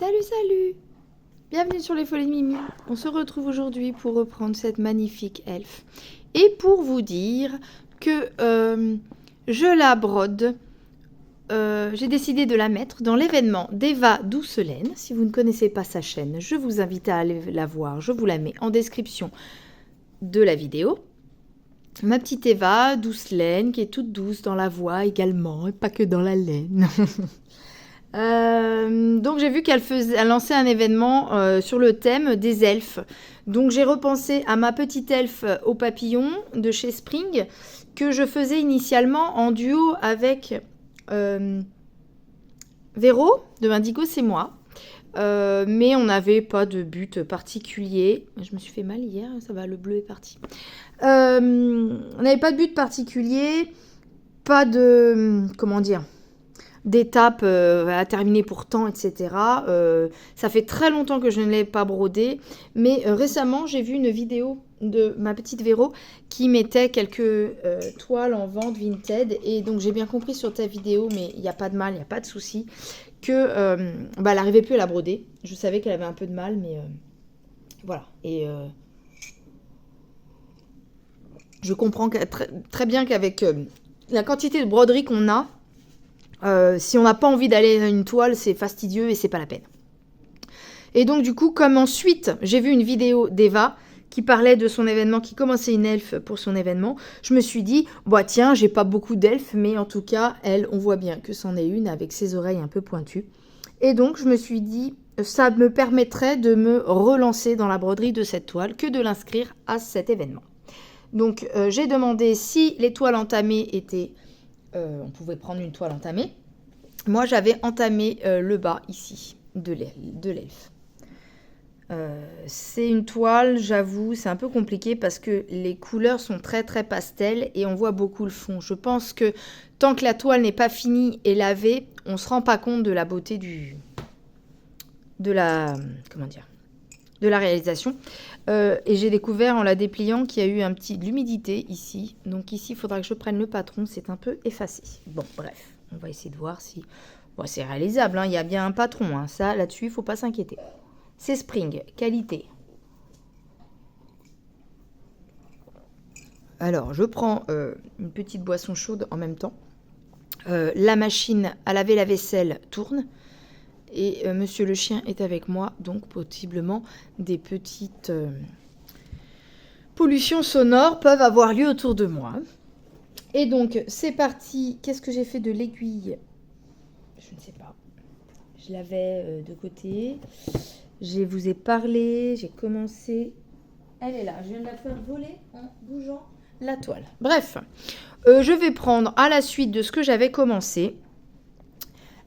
Salut, salut! Bienvenue sur les Folies de Mimi. On se retrouve aujourd'hui pour reprendre cette magnifique elfe. Et pour vous dire que je la brode, j'ai décidé de la mettre dans l'événement d'Eva Doucelaine. Si vous ne connaissez pas sa chaîne, je vous invite à aller la voir. Je vous la mets en description de la vidéo. Ma petite Eva Doucelaine, qui est toute douce dans la voix également, et pas que dans la laine. Donc j'ai vu qu'elle lançait un événement sur le thème des elfes. Donc j'ai repensé à ma petite elfe au papillon de chez Spring, que je faisais initialement en duo avec Véro de Indigo, c'est moi. Mais on n'avait pas de but particulier. Je me suis fait mal hier, ça va, le bleu est parti. On n'avait pas de but particulier, pas de... comment dire, d'étape à terminer pour temps, etc. Ça fait très longtemps que je ne l'ai pas brodé, mais récemment j'ai vu une vidéo de ma petite Véro qui mettait quelques toiles en vente Vinted, et donc j'ai bien compris sur ta vidéo, mais il n'y a pas de mal, il n'y a pas de souci, que elle n'arrivait plus à la broder. Je savais qu'elle avait un peu de mal, mais voilà. Et je comprends très bien qu'avec la quantité de broderie qu'on a, si on n'a pas envie d'aller à une toile, c'est fastidieux et c'est pas la peine. Et donc du coup, comme ensuite j'ai vu une vidéo d'Eva qui parlait de son événement, qui commençait une elfe pour son événement, je me suis dit, bah tiens, j'ai pas beaucoup d'elfes, mais en tout cas, elle, on voit bien que c'en est une avec ses oreilles un peu pointues. Et donc je me suis dit, ça me permettrait de me relancer dans la broderie de cette toile que de l'inscrire à cet événement. Donc j'ai demandé si les toiles entamées étaient... on pouvait prendre une toile entamée. Moi, j'avais entamé le bas ici de l'elfe. C'est une toile, j'avoue, c'est un peu compliqué parce que les couleurs sont très très pastel et on voit beaucoup le fond. Je pense que tant que la toile n'est pas finie et lavée, on ne se rend pas compte de la beauté de la réalisation. Et j'ai découvert en la dépliant qu'il y a eu un petit de l'humidité ici. Donc ici, il faudra que je prenne le patron. C'est un peu effacé. Bon, bref, on va essayer de voir si... Bon, c'est réalisable, hein, il y a bien un patron. Hein. Ça, là-dessus, il ne faut pas s'inquiéter. C'est Spring, qualité. Alors, je prends une petite boisson chaude en même temps. La machine à laver la vaisselle tourne. Et monsieur le chien est avec moi, donc possiblement des petites pollutions sonores peuvent avoir lieu autour de moi. Et donc c'est parti. Qu'est-ce que j'ai fait de l'aiguille? Je ne sais pas. Je l'avais de côté. Je vous ai parlé, j'ai commencé. Elle est là, je viens de la faire voler en bougeant la toile. Bref, je vais prendre à la suite de ce que j'avais commencé.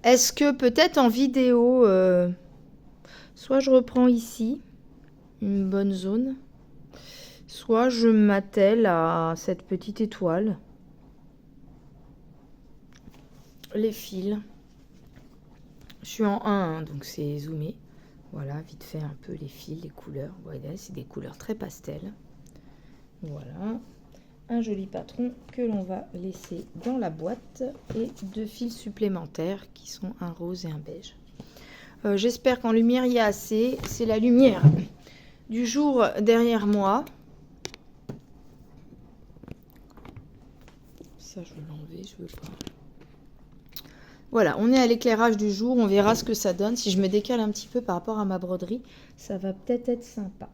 Est-ce que peut-être en vidéo, soit je reprends ici, une bonne zone, soit je m'attelle à cette petite étoile, les fils. Je suis en 1, donc c'est zoomé. Voilà, vite fait un peu les fils, les couleurs. Voilà, c'est des couleurs très pastel. Voilà. Un joli patron que l'on va laisser dans la boîte et 2 fils supplémentaires qui sont un rose et un beige. J'espère qu'en lumière il y a assez. C'est la lumière du jour derrière moi. Ça je vais l'enlever, je veux pas. Voilà, on est à l'éclairage du jour, on verra ce que ça donne. Si je me décale un petit peu par rapport à ma broderie, ça va peut-être être sympa.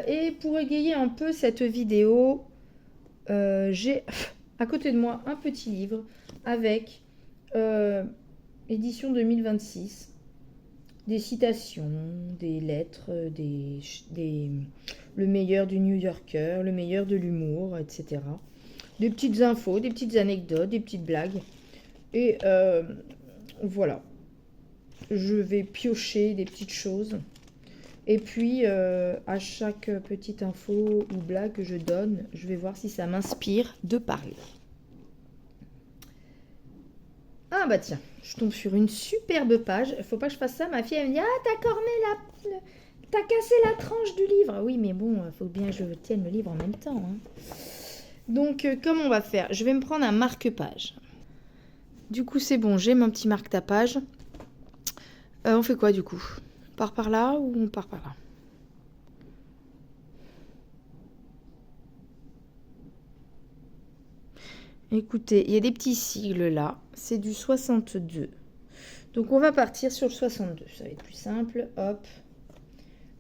Et pour égayer un peu cette vidéo, j'ai à côté de moi un petit livre avec édition 2026, des citations, des lettres, le meilleur du New Yorker, le meilleur de l'humour, etc. Des petites infos, des petites anecdotes, des petites blagues. Et voilà, je vais piocher des petites choses. Et puis, à chaque petite info ou blague que je donne, je vais voir si ça m'inspire de parler. Ah bah tiens, je tombe sur une superbe page. Il faut pas que je fasse ça. Ma fille, elle me dit « Ah, t'as cassé la tranche du livre !» Oui, mais bon, il faut bien que je tienne le livre en même temps. Hein. Donc, comment on va faire? Je vais me prendre un marque-page. Du coup, c'est bon, j'ai mon petit marque-tapage. On fait quoi du coup? On part par là ou on part par là? Écoutez, il y a des petits sigles là. C'est du 62. Donc on va partir sur le 62. Ça va être plus simple. Hop.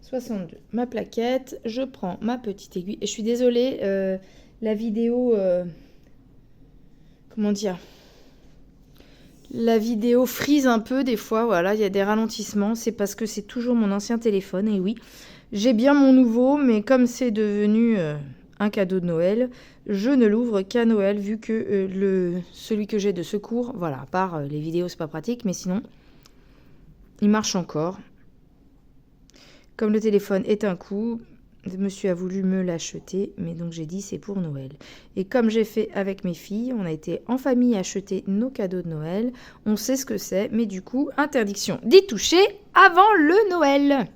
62. Ma plaquette. Je prends ma petite aiguille. Et je suis désolée, la vidéo... comment dire? La vidéo frise un peu des fois. Voilà, il y a des ralentissements. C'est parce que c'est toujours mon ancien téléphone. Et oui, j'ai bien mon nouveau, mais comme c'est devenu un cadeau de Noël, je ne l'ouvre qu'à Noël, vu que celui que j'ai de secours, voilà, à part les vidéos, c'est pas pratique, mais sinon, il marche encore. Comme le téléphone est un coup, monsieur a voulu me l'acheter, mais donc j'ai dit c'est pour Noël. Et comme j'ai fait avec mes filles, on a été en famille acheter nos cadeaux de Noël, on sait ce que c'est, mais du coup, interdiction d'y toucher avant le Noël.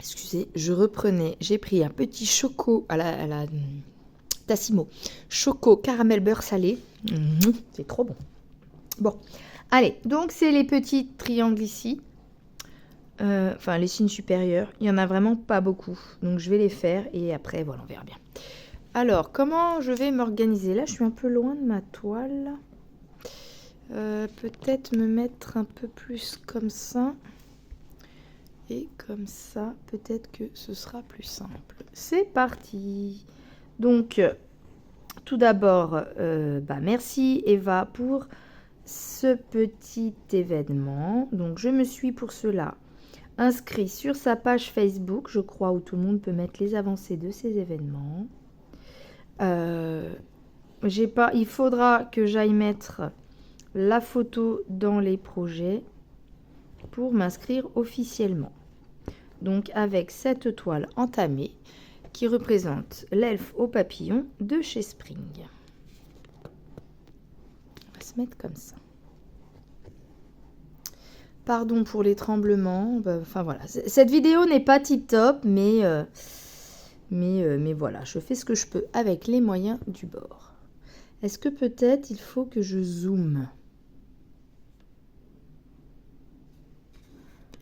Excusez, je reprenais. J'ai pris un petit choco à la Tassimo. Choco caramel beurre salé. C'est trop bon. Bon, allez. Donc, c'est les petits triangles ici. Enfin, les signes supérieurs. Il n'y en a vraiment pas beaucoup. Donc, je vais les faire et après, voilà, on verra bien. Alors, comment je vais m'organiser? Là, je suis un peu loin de ma toile. Peut-être me mettre un peu plus comme ça. Et comme ça, peut-être que ce sera plus simple. C'est parti. Donc, tout d'abord, merci Eva pour ce petit événement. Donc, je me suis pour cela inscrit sur sa page Facebook, je crois, où tout le monde peut mettre les avancées de ces événements. Il faudra que j'aille mettre la photo dans les projets pour m'inscrire officiellement. Donc avec cette toile entamée qui représente l'elfe au papillon de chez Spring. On va se mettre comme ça. Pardon pour les tremblements. Enfin voilà, cette vidéo n'est pas tip top, mais voilà, je fais ce que je peux avec les moyens du bord. Est-ce que peut-être il faut que je zoome ?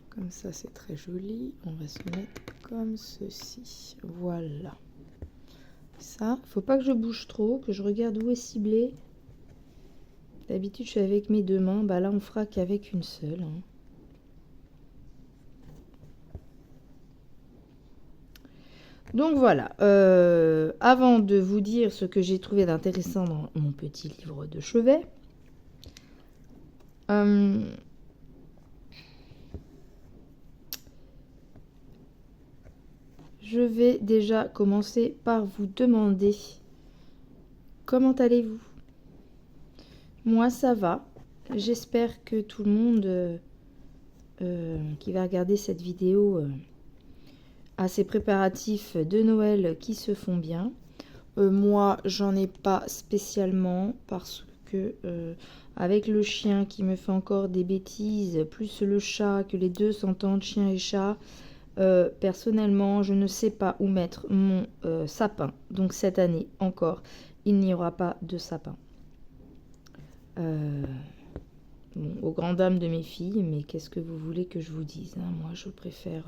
Comme ça, c'est très joli. On va se mettre comme ceci. Voilà. Ça, faut pas que je bouge trop, que je regarde où est ciblé. D'habitude, je suis avec mes deux mains. Là, on fera qu'avec une seule. Donc voilà. Avant de vous dire ce que j'ai trouvé d'intéressant dans mon petit livre de chevet, je vais déjà commencer par vous demander comment allez-vous? Moi, ça va. J'espère que tout le monde qui va regarder cette vidéo a ses préparatifs de Noël qui se font bien. Moi, j'en ai pas spécialement parce que avec le chien qui me fait encore des bêtises, plus le chat, que les deux s'entendent, chien et chat, personnellement, je ne sais pas où mettre mon sapin. Donc cette année encore, il n'y aura pas de sapin. Aux grandes dames de mes filles, mais qu'est-ce que vous voulez que je vous dise, hein? Moi, je préfère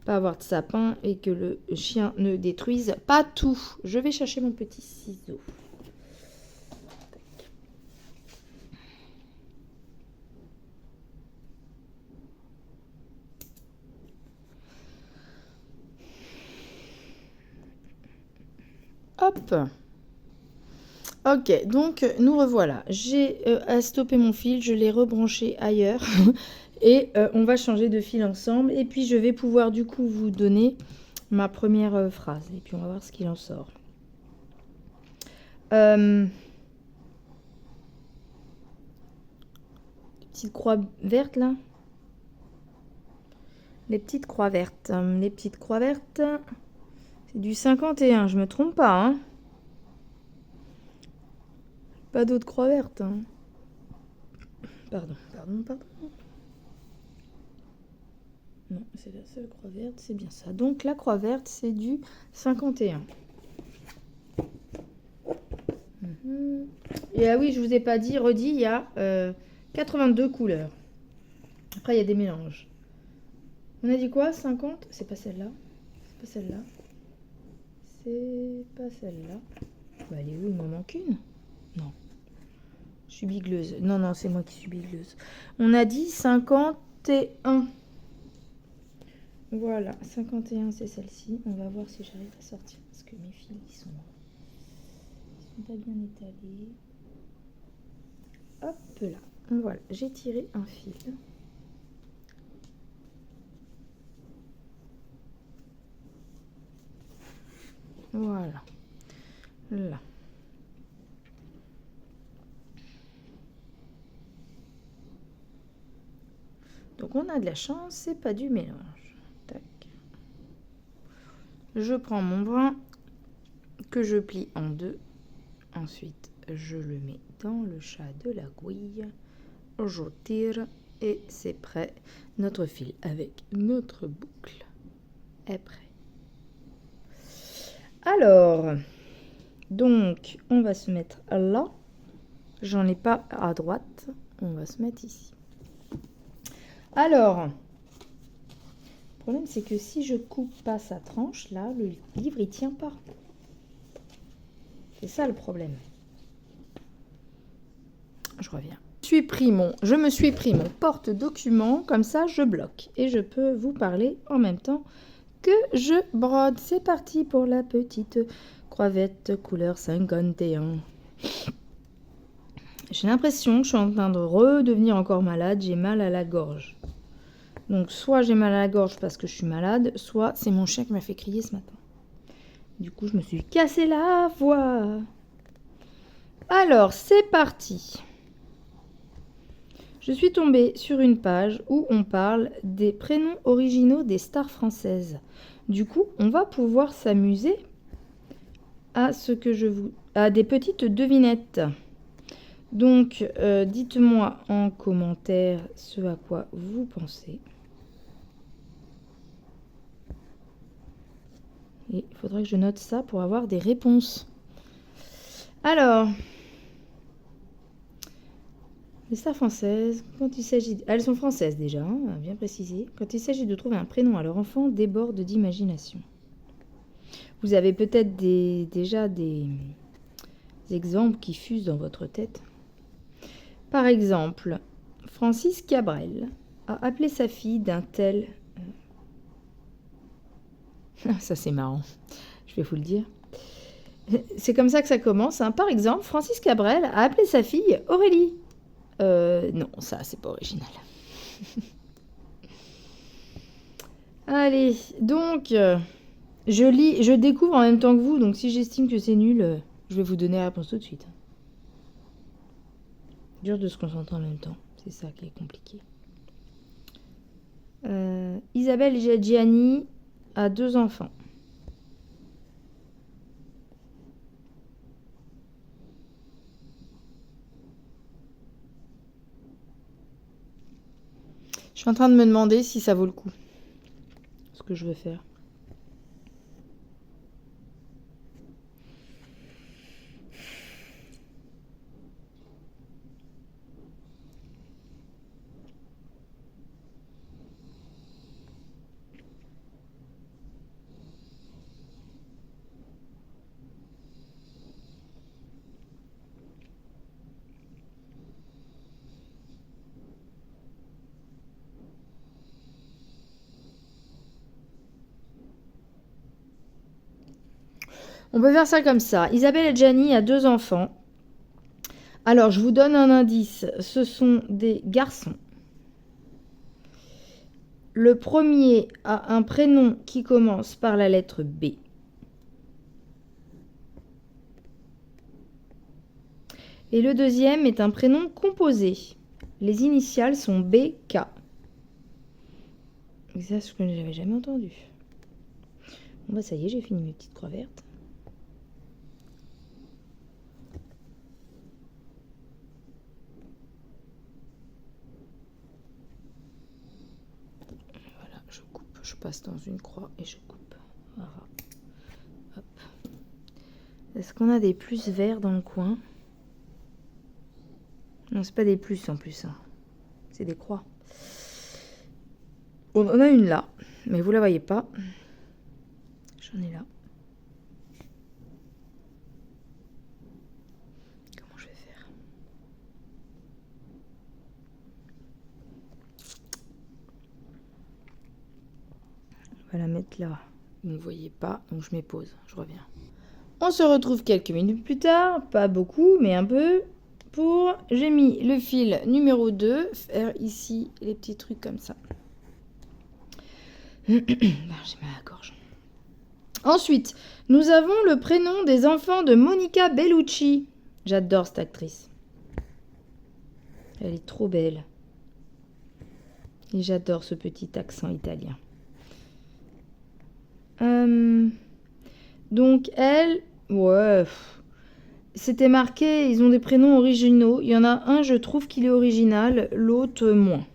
pas avoir de sapin et que le chien ne détruise pas tout. Je vais chercher mon petit ciseau. Hop. Ok, donc nous revoilà. J'ai stoppé mon fil, je l'ai rebranché ailleurs et on va changer de fil ensemble. Et puis je vais pouvoir du coup vous donner ma première phrase. Et puis on va voir ce qu'il en sort. Petite croix verte là. Les petites croix vertes. Les petites croix vertes, c'est du 51, je me trompe pas, hein. Pas d'autres croix vertes, hein. Pardon. Non, c'est la seule croix verte, c'est bien ça. Donc la croix verte, c'est du 51. Et ah oui, je vous ai pas dit, redit, il y a 82 couleurs. Après, il y a des mélanges. On a dit quoi? 50? C'est pas celle-là. C'est pas celle-là. C'est pas celle-là. Bah, elle est où? Il m'en manque une? Non. Je suis bigleuse. Non, non, c'est moi qui suis bigleuse. On a dit 51. Voilà, 51, c'est celle-ci. On va voir si j'arrive à sortir. Parce que mes fils, ils sont pas bien étalés. Hop là. Voilà, j'ai tiré un fil. Voilà. Là. Donc on a de la chance, c'est pas du mélange. Tac. Je prends mon brin que je plie en deux. Ensuite, je le mets dans le chat de la gouille. Je tire et c'est prêt. Notre fil avec notre boucle est prêt. Alors, donc, on va se mettre là. J'en ai pas à droite. On va se mettre ici. Alors, le problème, c'est que si je coupe pas sa tranche, là, le livre, il tient pas. C'est ça le problème. Je reviens. Je me suis pris mon porte-document, comme ça je bloque. Et je peux vous parler en même temps que je brode. C'est parti pour la petite croivette couleur 51. J'ai l'impression que je suis en train de redevenir encore malade. J'ai mal à la gorge. Donc soit j'ai mal à la gorge parce que je suis malade, soit c'est mon chien qui m'a fait crier ce matin. Du coup, je me suis cassé la voix. Alors, c'est parti. Je suis tombée sur une page où on parle des prénoms originaux des stars françaises. Du coup, on va pouvoir s'amuser à des petites devinettes. Donc, dites-moi en commentaire ce à quoi vous pensez. Et il faudrait que je note ça pour avoir des réponses. Alors, les stars françaises, quand il s'agit... Elles sont françaises déjà, hein, bien précisé. Quand il s'agit de trouver un prénom à leur enfant, déborde d'imagination. Vous avez peut-être déjà des exemples qui fusent dans votre tête. Par exemple, Francis Cabrel a appelé sa fille d'un tel... Ça c'est marrant, je vais vous le dire. C'est comme ça que ça commence. Hein. Par exemple, Francis Cabrel a appelé sa fille Aurélie. Non, ça c'est pas original. Allez, donc, je découvre en même temps que vous, donc si j'estime que c'est nul, je vais vous donner la réponse tout de suite. Dur de se concentrer en même temps, c'est ça qui est compliqué. Isabelle Gianni a 2 enfants. Je suis en train de me demander si ça vaut le coup, ce que je veux faire. On peut faire ça comme ça. Isabelle Adjani a 2 enfants. Alors, je vous donne un indice. Ce sont des garçons. Le premier a un prénom qui commence par la lettre B. Et le deuxième est un prénom composé. Les initiales sont BK. Ça, ce que je n'avais jamais entendu. Bon, bah ça y est, j'ai fini mes petites croix vertes. Voilà, je passe dans une croix et je coupe. Voilà. Hop. Est-ce qu'on a des plus verts dans le coin? Non, c'est pas des plus en plus. Hein. C'est des croix. On en a une là, mais vous la voyez pas. J'en ai là. Comment je vais faire? On va la mettre là. Vous ne voyez pas, donc je mets pause. Je reviens. On se retrouve quelques minutes plus tard, pas beaucoup, mais un peu. J'ai mis le fil numéro 2, faire ici les petits trucs comme ça. J'ai mal à la gorge. Ensuite, nous avons le prénom des enfants de Monica Bellucci. J'adore cette actrice. Elle est trop belle. Et j'adore ce petit accent italien. Donc elle, ouais, c'était marqué, ils ont des prénoms originaux. Il y en a un, je trouve qu'il est original, l'autre moins.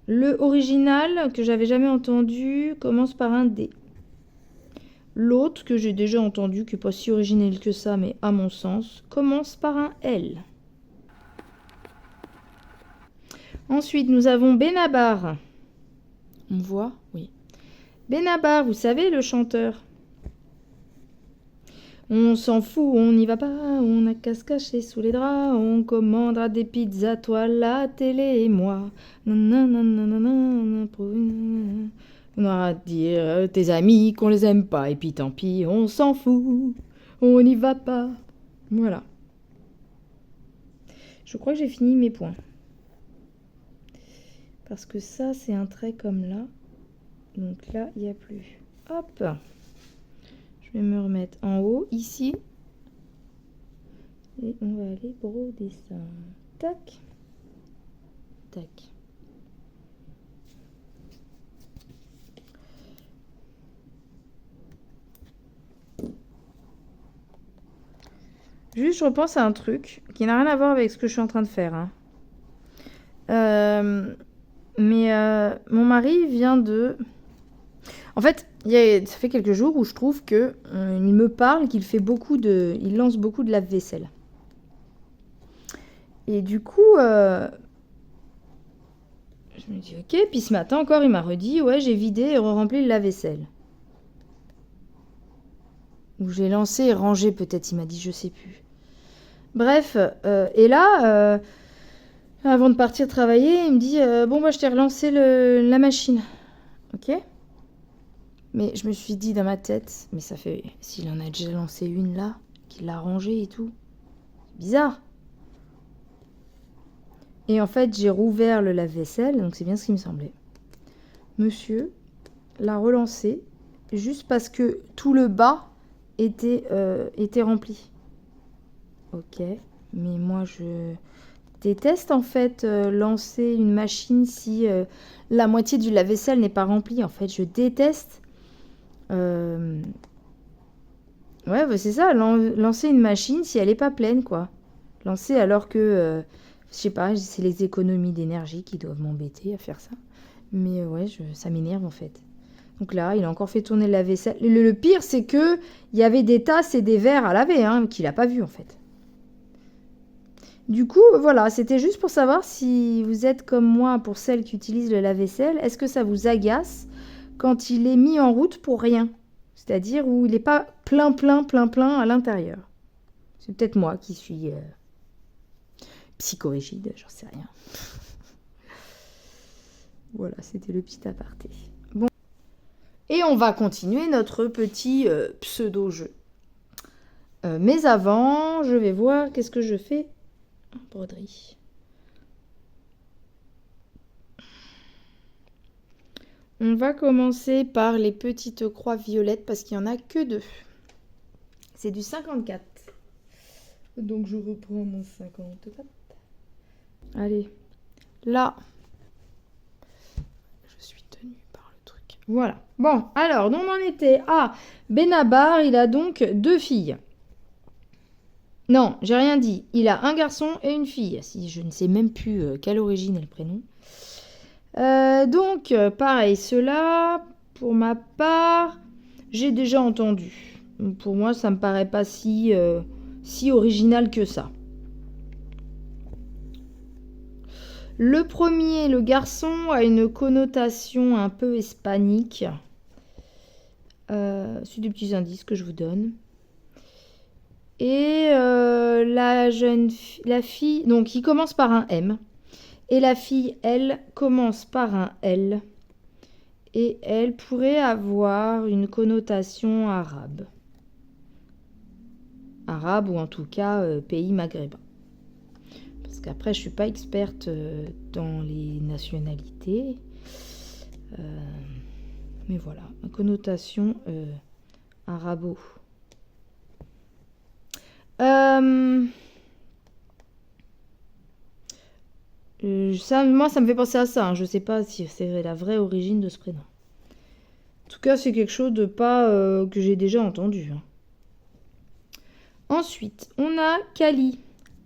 Le original, que j'avais jamais entendu, commence par un D. L'autre, que j'ai déjà entendu, qui n'est pas si original que ça, mais à mon sens, commence par un L. Ensuite, nous avons Benabar. On voit? Oui. Benabar, vous savez, le chanteur. On s'en fout, on n'y va pas, on n'a qu'à se cacher sous les draps, on commandera des pizzas, toi, la télé et moi. On aura à dire tes amis qu'on les aime pas, et puis tant pis, on s'en fout, on n'y va pas. Voilà. Je crois que j'ai fini mes points. Parce que ça, c'est un trait comme là. Donc là, il n'y a plus. Hop! Je vais me remettre en haut, ici. Et on va aller broder ça. Tac. Tac. Juste, je repense à un truc qui n'a rien à voir avec ce que je suis en train de faire. Hein. Mon mari vient de... En fait, ça fait quelques jours où je trouve que il me parle qu'il fait il lance beaucoup de lave-vaisselle. Et du coup, je me dis ok. Puis ce matin encore, il m'a redit ouais, j'ai vidé et rempli le lave-vaisselle. Ou j'ai lancé et rangé peut-être. Il m'a dit, je sais plus. Bref, et là, avant de partir travailler, il me dit bon bah je t'ai relancé la machine, ok. Mais je me suis dit dans ma tête, mais ça fait... S'il en a déjà lancé une là, qu'il l'a rangée et tout. C'est bizarre. Et en fait, j'ai rouvert le lave-vaisselle, donc c'est bien ce qui me semblait. Monsieur l'a relancé juste parce que tout le bas était rempli. Ok, mais moi je déteste en fait lancer une machine si la moitié du lave-vaisselle n'est pas remplie. En fait, je déteste... Ouais, bah c'est ça, lancer une machine si elle n'est pas pleine, quoi. Lancer alors que, je sais pas, c'est les économies d'énergie qui doivent m'embêter à faire ça. Mais ouais, ça m'énerve en fait. Donc là, il a encore fait tourner la vaisselle. Le pire, c'est que il y avait des tasses et des verres à laver, hein, qu'il n'a pas vu en fait. Du coup, voilà, c'était juste pour savoir si vous êtes comme moi pour celles qui utilisent le lave-vaisselle. Est-ce que ça vous agace quand il est mis en route pour rien? C'est-à-dire où il n'est pas plein à l'intérieur. C'est peut-être moi qui suis psychorigide, j'en sais rien. Voilà, c'était le petit aparté. Bon. Et on va continuer notre petit pseudo-jeu. Mais avant, je vais voir qu'est-ce que je fais en broderie. On va commencer par les petites croix violettes parce qu'il n'y en a que 2. C'est du 54. Donc je reprends mon 54. Allez, là, je suis tenue par le truc. Voilà. Bon, alors, on en était à Benabar. Il a donc 2 filles. Non, j'ai rien dit. Il a un garçon et une fille. Si je ne sais même plus quelle origine est le prénom. Donc, pareil, cela, pour ma part, j'ai déjà entendu. Pour moi, ça me paraît pas si original que ça. Le premier, le garçon, a une connotation un peu hispanique. C'est des petits indices que je vous donne. Et la fille, donc il commence par un M. Et la fille, elle, commence par un L. Et elle pourrait avoir une connotation arabe. Arabe ou en tout cas pays maghrébin. Parce qu'après, je ne suis pas experte dans les nationalités. Mais voilà, une connotation arabo. Moi, ça me fait penser à ça. Hein. Je ne sais pas si c'est la vraie origine de ce prénom. En tout cas, c'est quelque chose de pas que j'ai déjà entendu. Hein. Ensuite, on a Kali.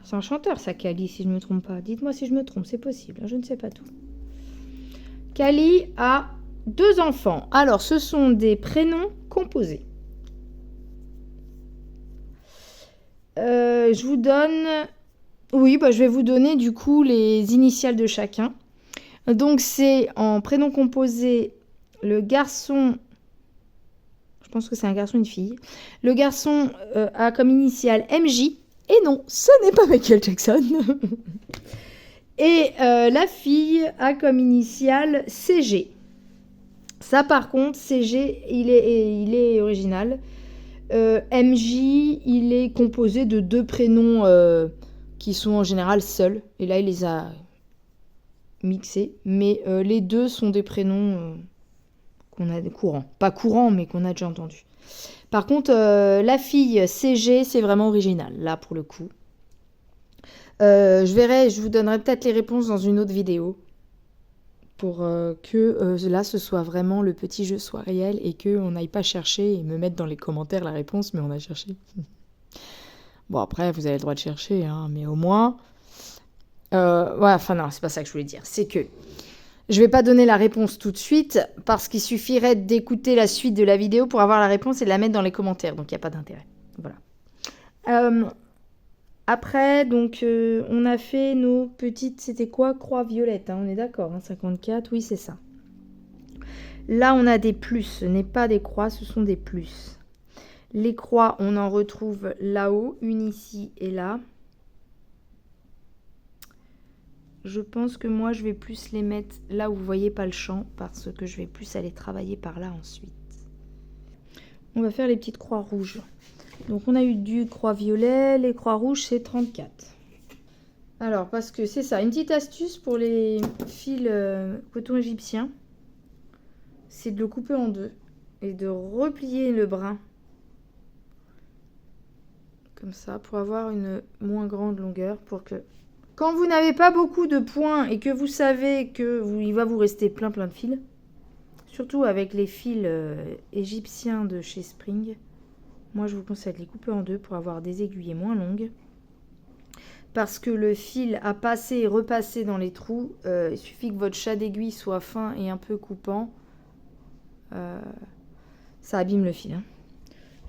C'est un chanteur, ça, Kali, si je ne me trompe pas. Dites-moi si je me trompe, c'est possible. Hein, je ne sais pas tout. Kali a 2 enfants. Alors, ce sont des prénoms composés. Je vous donne... Oui, je vais vous donner du coup les initiales de chacun. Donc, c'est en prénom composé le garçon... Je pense que c'est un garçon et une fille. Le garçon a comme initiale MJ. Et non, ce n'est pas Michael Jackson. Et la fille a comme initiale CG. Ça, par contre, CG, il est original. MJ, il est composé de 2 prénoms qui sont en général seuls. Et là, il les a mixés. Mais les 2 sont des prénoms qu'on a courants. Pas courants, mais qu'on a déjà entendus. Par contre, la fille CG, c'est vraiment original, là, pour le coup. Je vous donnerai peut-être les réponses dans une autre vidéo. Pour que là, ce soit vraiment le petit jeu soit réel et qu'on n'aille pas chercher et me mettre dans les commentaires la réponse, mais on a cherché. Bon, après, vous avez le droit de chercher, hein, mais au moins... non, c'est pas ça que je voulais dire. C'est que je vais pas donner la réponse tout de suite parce qu'il suffirait d'écouter la suite de la vidéo pour avoir la réponse et de la mettre dans les commentaires. Donc, il n'y a pas d'intérêt. Voilà. Après, donc, on a fait nos petites... C'était quoi? Croix violette, hein, on est d'accord, hein, 54, oui, c'est ça. Là, on a des plus. Ce n'est pas des croix, ce sont des plus. Les croix, on en retrouve là-haut, une ici et là. Je pense que moi, je vais plus les mettre là où vous voyez pas le champ parce que je vais plus aller travailler par là ensuite. On va faire les petites croix rouges. Donc, on a eu du croix violet. Les croix rouges, c'est 34. Alors, parce que c'est ça. Une petite astuce pour les fils coton égyptien, c'est de le couper en 2 et de replier le brin. Comme ça, pour avoir une moins grande longueur. Pour que... Quand vous n'avez pas beaucoup de points et que vous savez qu'il va vous rester plein de fils, surtout avec les fils égyptiens de chez Spring, moi je vous conseille de les couper en 2 pour avoir des aiguillets moins longues. Parce que le fil a passé et repassé dans les trous, il suffit que votre chat d'aiguille soit fin et un peu coupant, ça abîme le fil. Hein.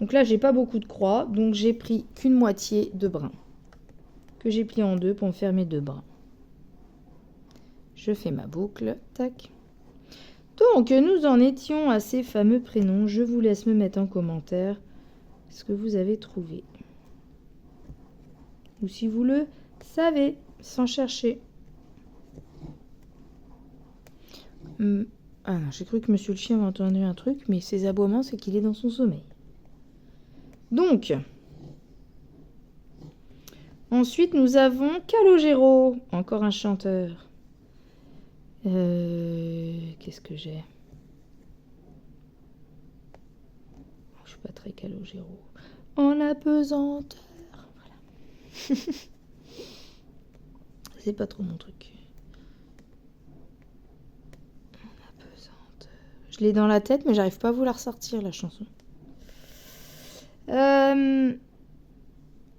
Donc là, j'ai pas beaucoup de croix, donc j'ai pris qu'une moitié de brin que j'ai plié en 2 pour me faire mes 2 brins. Je fais ma boucle, tac. Donc, nous en étions à ces fameux prénoms. Je vous laisse me mettre en commentaire ce que vous avez trouvé. Ou si vous le savez, sans chercher. Ah non, j'ai cru que monsieur le chien avait entendu un truc, mais ses aboiements, c'est qu'il est dans son sommeil. Donc, ensuite, nous avons Calogero, encore un chanteur. Qu'est-ce que j'ai? Je suis pas très Calogero. En apesanteur. Voilà. C'est pas trop mon truc. En apesanteur. Je l'ai dans la tête, mais j'arrive pas à vous la ressortir, la chanson.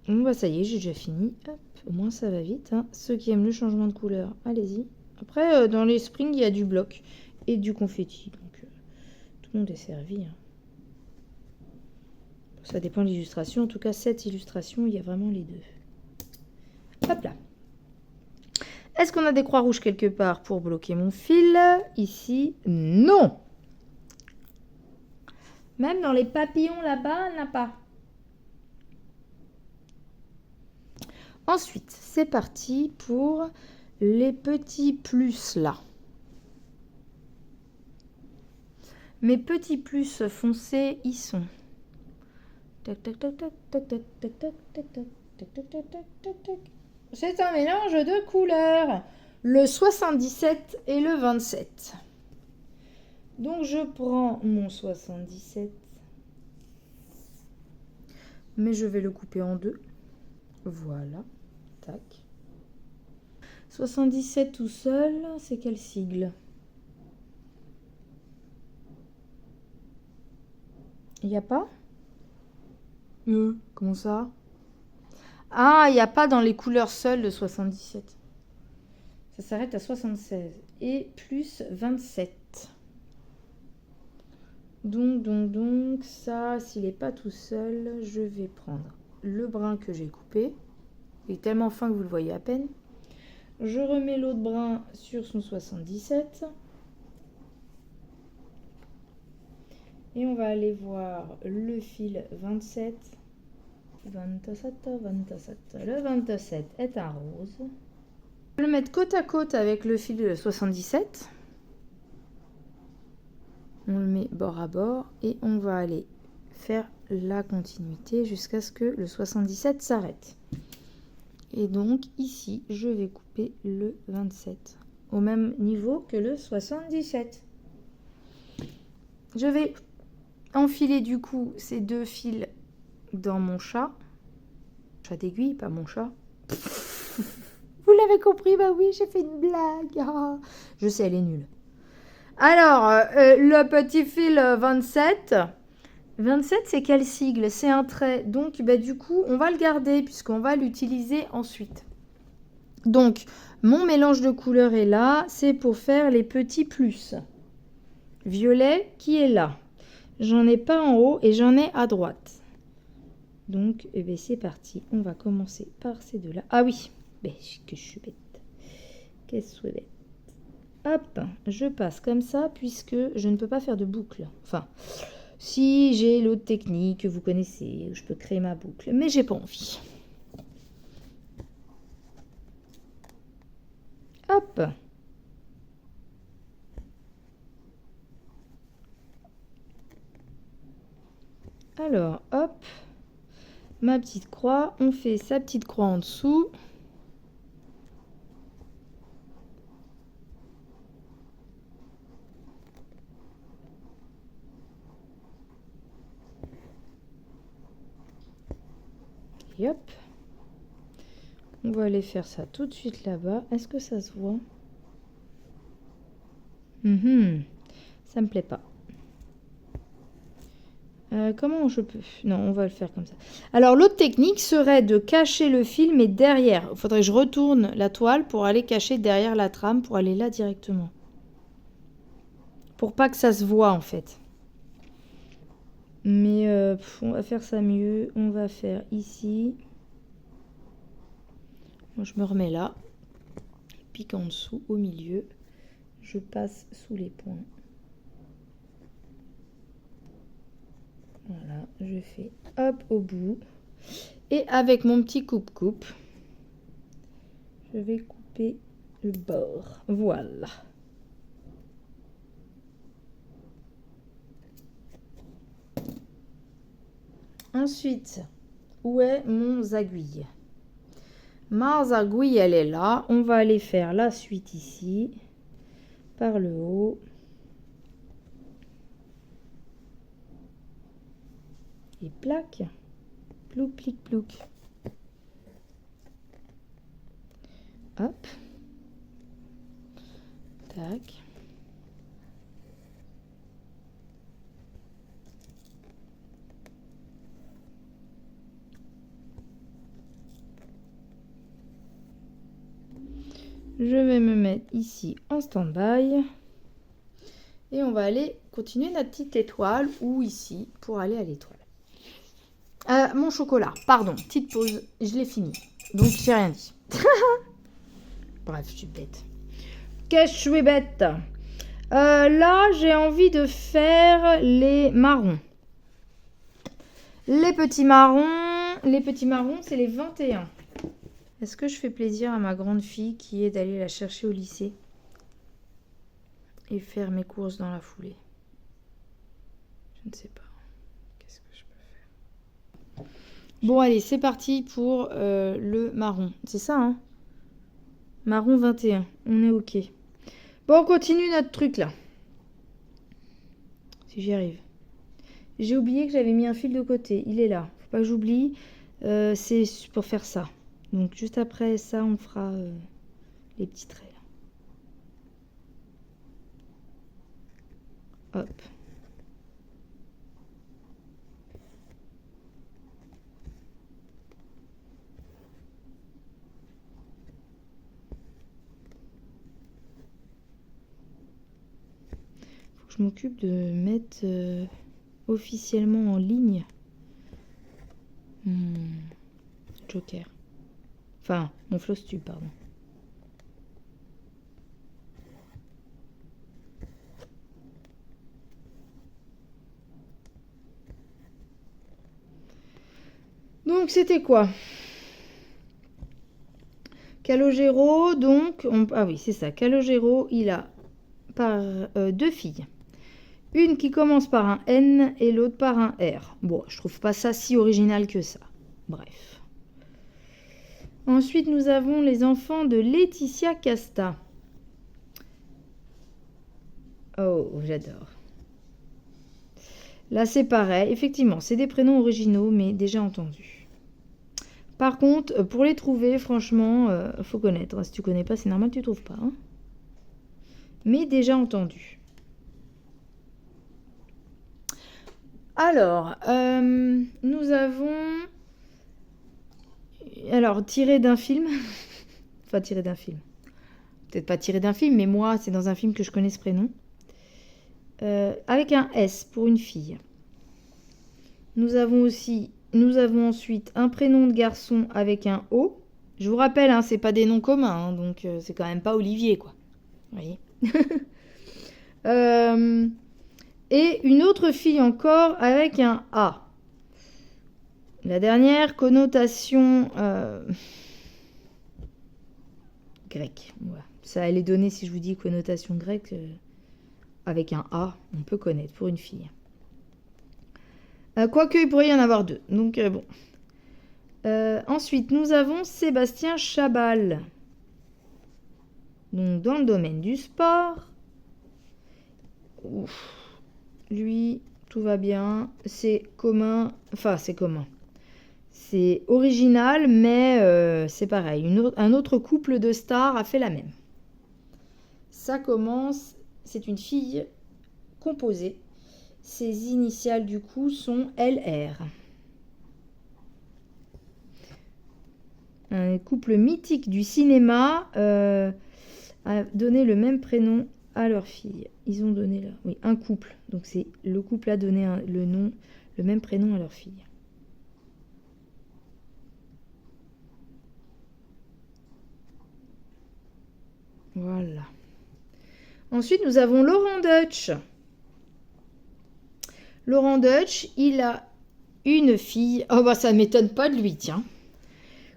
Bon, ça y est, j'ai déjà fini. Hop, au moins ça va vite. Hein. Ceux qui aiment le changement de couleur, allez-y. Après, dans les springs, il y a du bloc et du confetti. Donc, tout le monde est servi. Hein. Ça dépend de l'illustration. En tout cas, cette illustration, il y a vraiment les deux. Hop là. Est-ce qu'on a des croix rouges quelque part pour bloquer mon fil? Ici, non. Même dans les papillons là-bas, on n'a pas. Ensuite, c'est parti pour les petits plus là. Mes petits plus foncés, ils sont. Tac, tac, tac, tac, tac, tac, tac, tac, tac, tac, tac, tac, tac, tac, tac. C'est un mélange de couleurs. Le 77 et le 27. Donc je prends mon 77. Mais je vais le couper en deux. Voilà. Tac. 77 tout seul, c'est quel sigle? Il n'y a pas? Comment ça? Ah, il n'y a pas dans les couleurs seules le 77. Ça s'arrête à 76. Et plus 27. Donc, ça, s'il n'est pas tout seul, je vais prendre le brin que j'ai coupé. Il est tellement fin que vous le voyez à peine. Je remets l'autre brin sur son 77. Et on va aller voir le fil 27. 27. Le 27 est un rose. Je vais le mettre côte à côte avec le fil 77. On le met bord à bord et on va aller faire la continuité jusqu'à ce que le 77 s'arrête. Et donc ici, je vais couper le 27 au même niveau que le 77. Je vais enfiler du coup ces deux fils dans mon chat. Chat d'aiguille, pas mon chat. Vous l'avez compris, bah oui, j'ai fait une blague. Ah, je sais, elle est nulle. Alors, le petit fil 27. 27, c'est quel sigle? C'est un trait. Donc, bah, du coup, on va le garder puisqu'on va l'utiliser ensuite. Donc, mon mélange de couleurs est là. C'est pour faire les petits plus. Violet qui est là. J'en ai pas en haut et j'en ai à droite. Donc, eh bien, c'est parti. On va commencer par ces deux-là. Ah oui, que je suis bête. Qu'est-ce que je suis bête. Hop, je passe comme ça puisque je ne peux pas faire de boucle. Enfin, si j'ai l'autre technique que vous connaissez, je peux créer ma boucle, mais j'ai pas envie. Hop. Alors, hop. Ma petite croix, on fait sa petite croix en dessous. Et hop. On va aller faire ça tout de suite là-bas. Est-ce que ça se voit? Ça me plaît pas. Comment je peux? Non, on va le faire comme ça. Alors, l'autre technique serait de cacher le fil, mais derrière. Il faudrait que je retourne la toile pour aller cacher derrière la trame, pour aller là directement. Pour pas que ça se voit, en fait. Mais on va faire ça mieux. On va faire ici. Moi, je me remets là. Pique en dessous, au milieu. Je passe sous les points. Voilà, je fais hop au bout. Et avec mon petit coupe-coupe, je vais couper le bord. Voilà. Ensuite, où est mon aiguille? Ma aiguille, elle est là. On va aller faire la suite ici, par le haut. Et plaque. Plouc, plic, plouc. Hop. Tac. Je vais me mettre ici en stand-by. Et on va aller continuer notre petite étoile ou ici pour aller à l'étoile. Mon chocolat, pardon, petite pause, je l'ai fini. Donc j'ai rien dit. Bref, je suis bête. Qu'est-ce que je suis bête. Là, j'ai envie de faire les marrons. Les petits marrons, c'est les 21. Est-ce que je fais plaisir à ma grande fille qui est d'aller la chercher au lycée et faire mes courses dans la foulée? Je ne sais pas. Qu'est-ce que je peux faire? Bon, allez, c'est parti pour le marron. C'est ça, hein? Marron 21. On est OK. Bon, on continue notre truc, là. Si j'y arrive. J'ai oublié que j'avais mis un fil de côté. Il est là. Faut pas que j'oublie. C'est pour faire ça. Donc, juste après ça, on fera les petits traits. Hop. Faut que je m'occupe de mettre officiellement en ligne mon joker. Enfin, mon floss-tube, pardon. Donc, c'était quoi? Calogero, donc... Ah oui, c'est ça. Calogero, il a deux filles. Une qui commence par un N et l'autre par un R. Bon, je trouve pas ça si original que ça. Bref. Ensuite, nous avons les enfants de Laetitia Casta. Oh, j'adore. Là, c'est pareil. Effectivement, c'est des prénoms originaux, mais déjà entendus. Par contre, pour les trouver, franchement, faut connaître. Si tu connais pas, c'est normal, tu trouves pas. Hein, mais déjà entendus. Alors, nous avons... Alors, tiré d'un film. Enfin, tiré d'un film. Peut-être pas tiré d'un film, mais moi, c'est dans un film que je connais ce prénom. Avec un S pour une fille. Nous avons ensuite un prénom de garçon avec un O. Je vous rappelle, hein, c'est pas des noms communs, hein, donc c'est quand même pas Olivier, quoi. Vous voyez. Et une autre fille encore avec un A. La dernière, connotation grecque. Voilà. Ça, elle est donnée, si je vous dis connotation grecque, avec un A, on peut connaître pour une fille. Quoique, il pourrait y en avoir deux. Donc, bon. Ensuite, nous avons Sébastien Chabal. Donc, dans le domaine du sport. Ouf. Lui, tout va bien. C'est commun. Enfin, c'est commun. C'est original, mais c'est pareil. Un autre couple de stars a fait la même. Ça commence... C'est une fille composée. Ses initiales, du coup, sont LR. Un couple mythique du cinéma a donné le même prénom à leur fille. Ils ont donné là, oui, un couple. Donc c'est le couple a donné le même prénom à leur fille. Voilà. Ensuite, nous avons Laurent Deutsch. Laurent Deutsch, il a une fille. Oh bah ça ne m'étonne pas de lui, tiens.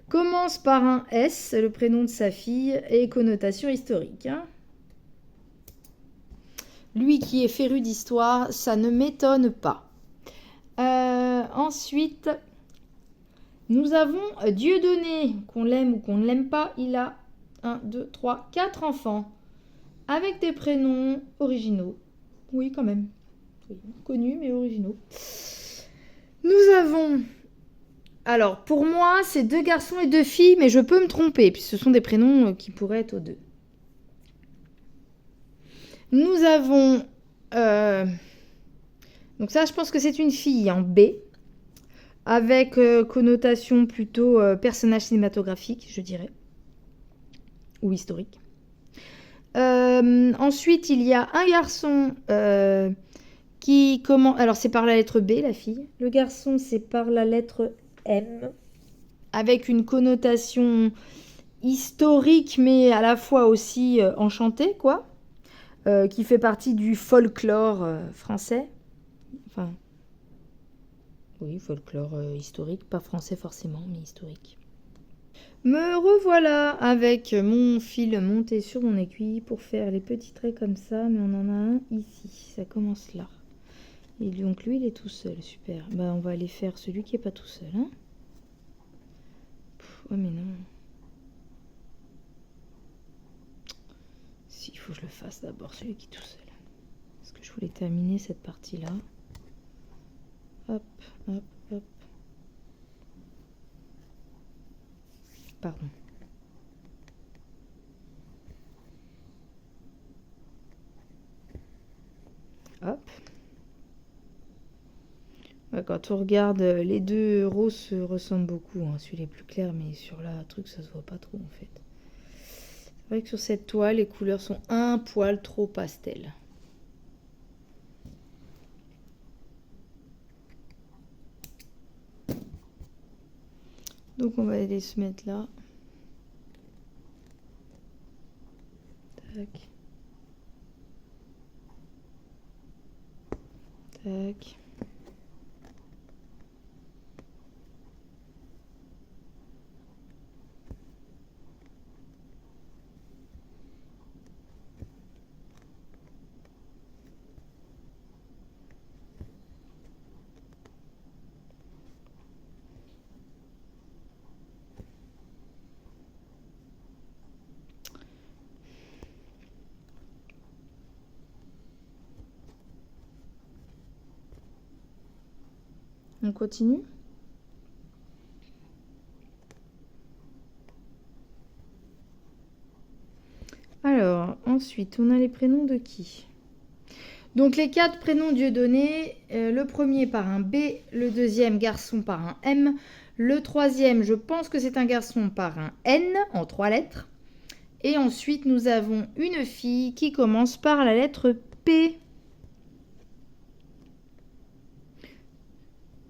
Commence par un S, le prénom de sa fille, et connotation historique. Hein. Lui qui est féru d'histoire, ça ne m'étonne pas. Ensuite, nous avons Dieudonné, qu'on l'aime ou qu'on ne l'aime pas. Il a 1, 2, 3, 4 enfants, avec des prénoms originaux. Oui, quand même. Oui, connus, mais originaux. Nous avons... Alors, pour moi, c'est 2 garçons et 2 filles, mais je peux me tromper, puis ce sont des prénoms qui pourraient être aux 2. Nous avons... Donc ça, je pense que c'est une fille en B, avec connotation plutôt personnage cinématographique, je dirais, ou historique. Ensuite, il y a un garçon qui commence... Alors, c'est par la lettre B, la fille. Le garçon, c'est par la lettre M, avec une connotation historique, mais à la fois aussi enchantée, quoi. Qui fait partie du folklore français. Enfin, oui, folklore historique, pas français forcément, mais historique. Me revoilà avec mon fil monté sur mon aiguille pour faire les petits traits comme ça, mais on en a un ici, ça commence là. Et donc lui il est tout seul, super. Bah on va aller faire celui qui est pas tout seul, hein. Ouais mais non. Si, il faut que je le fasse d'abord, celui qui est tout seul. Parce que je voulais terminer cette partie-là. Hop, hop, hop. Pardon. Hop. Ouais, quand on regarde, les deux roses se ressemblent beaucoup. Hein. Celui-là est plus clair, mais sur la truc, ça se voit pas trop en fait. C'est vrai que sur cette toile, les couleurs sont un poil trop pastel. Donc on va aller se mettre là. Tac. Tac. On continue. Alors, ensuite, on a les prénoms de qui? Donc, les 4 prénoms dieudonnés. Le premier par un B, le deuxième garçon par un M, le troisième, je pense que c'est un garçon par un N en 3 lettres. Et ensuite, nous avons une fille qui commence par la lettre P.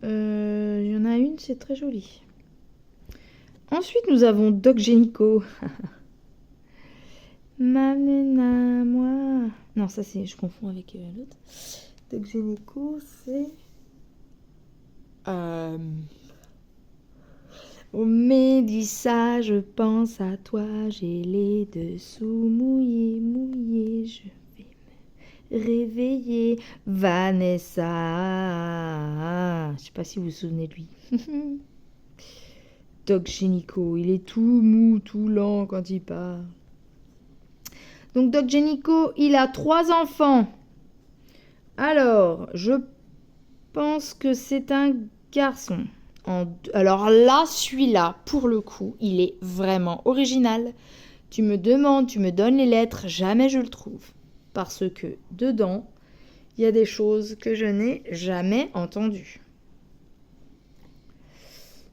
Il y en a une, c'est très joli. Ensuite, nous avons Doc Génico. Ma nena, moi. Non, ça c'est. Je confonds avec l'autre. Doc Génico, c'est. Oh Mélissa, je pense à toi. J'ai les dessous mouillés, mouillés. Je vais me réveiller. Vanessa. Je sais pas si vous vous souvenez de lui. Doc Génico, il est tout mou, tout lent quand il parle. Donc Doc Génico, il a 3 enfants. Alors, je pense que c'est un garçon. Alors là, celui-là, pour le coup, il est vraiment original. Tu me demandes, tu me donnes les lettres, jamais je le trouve. Parce que dedans, il y a des choses que je n'ai jamais entendues.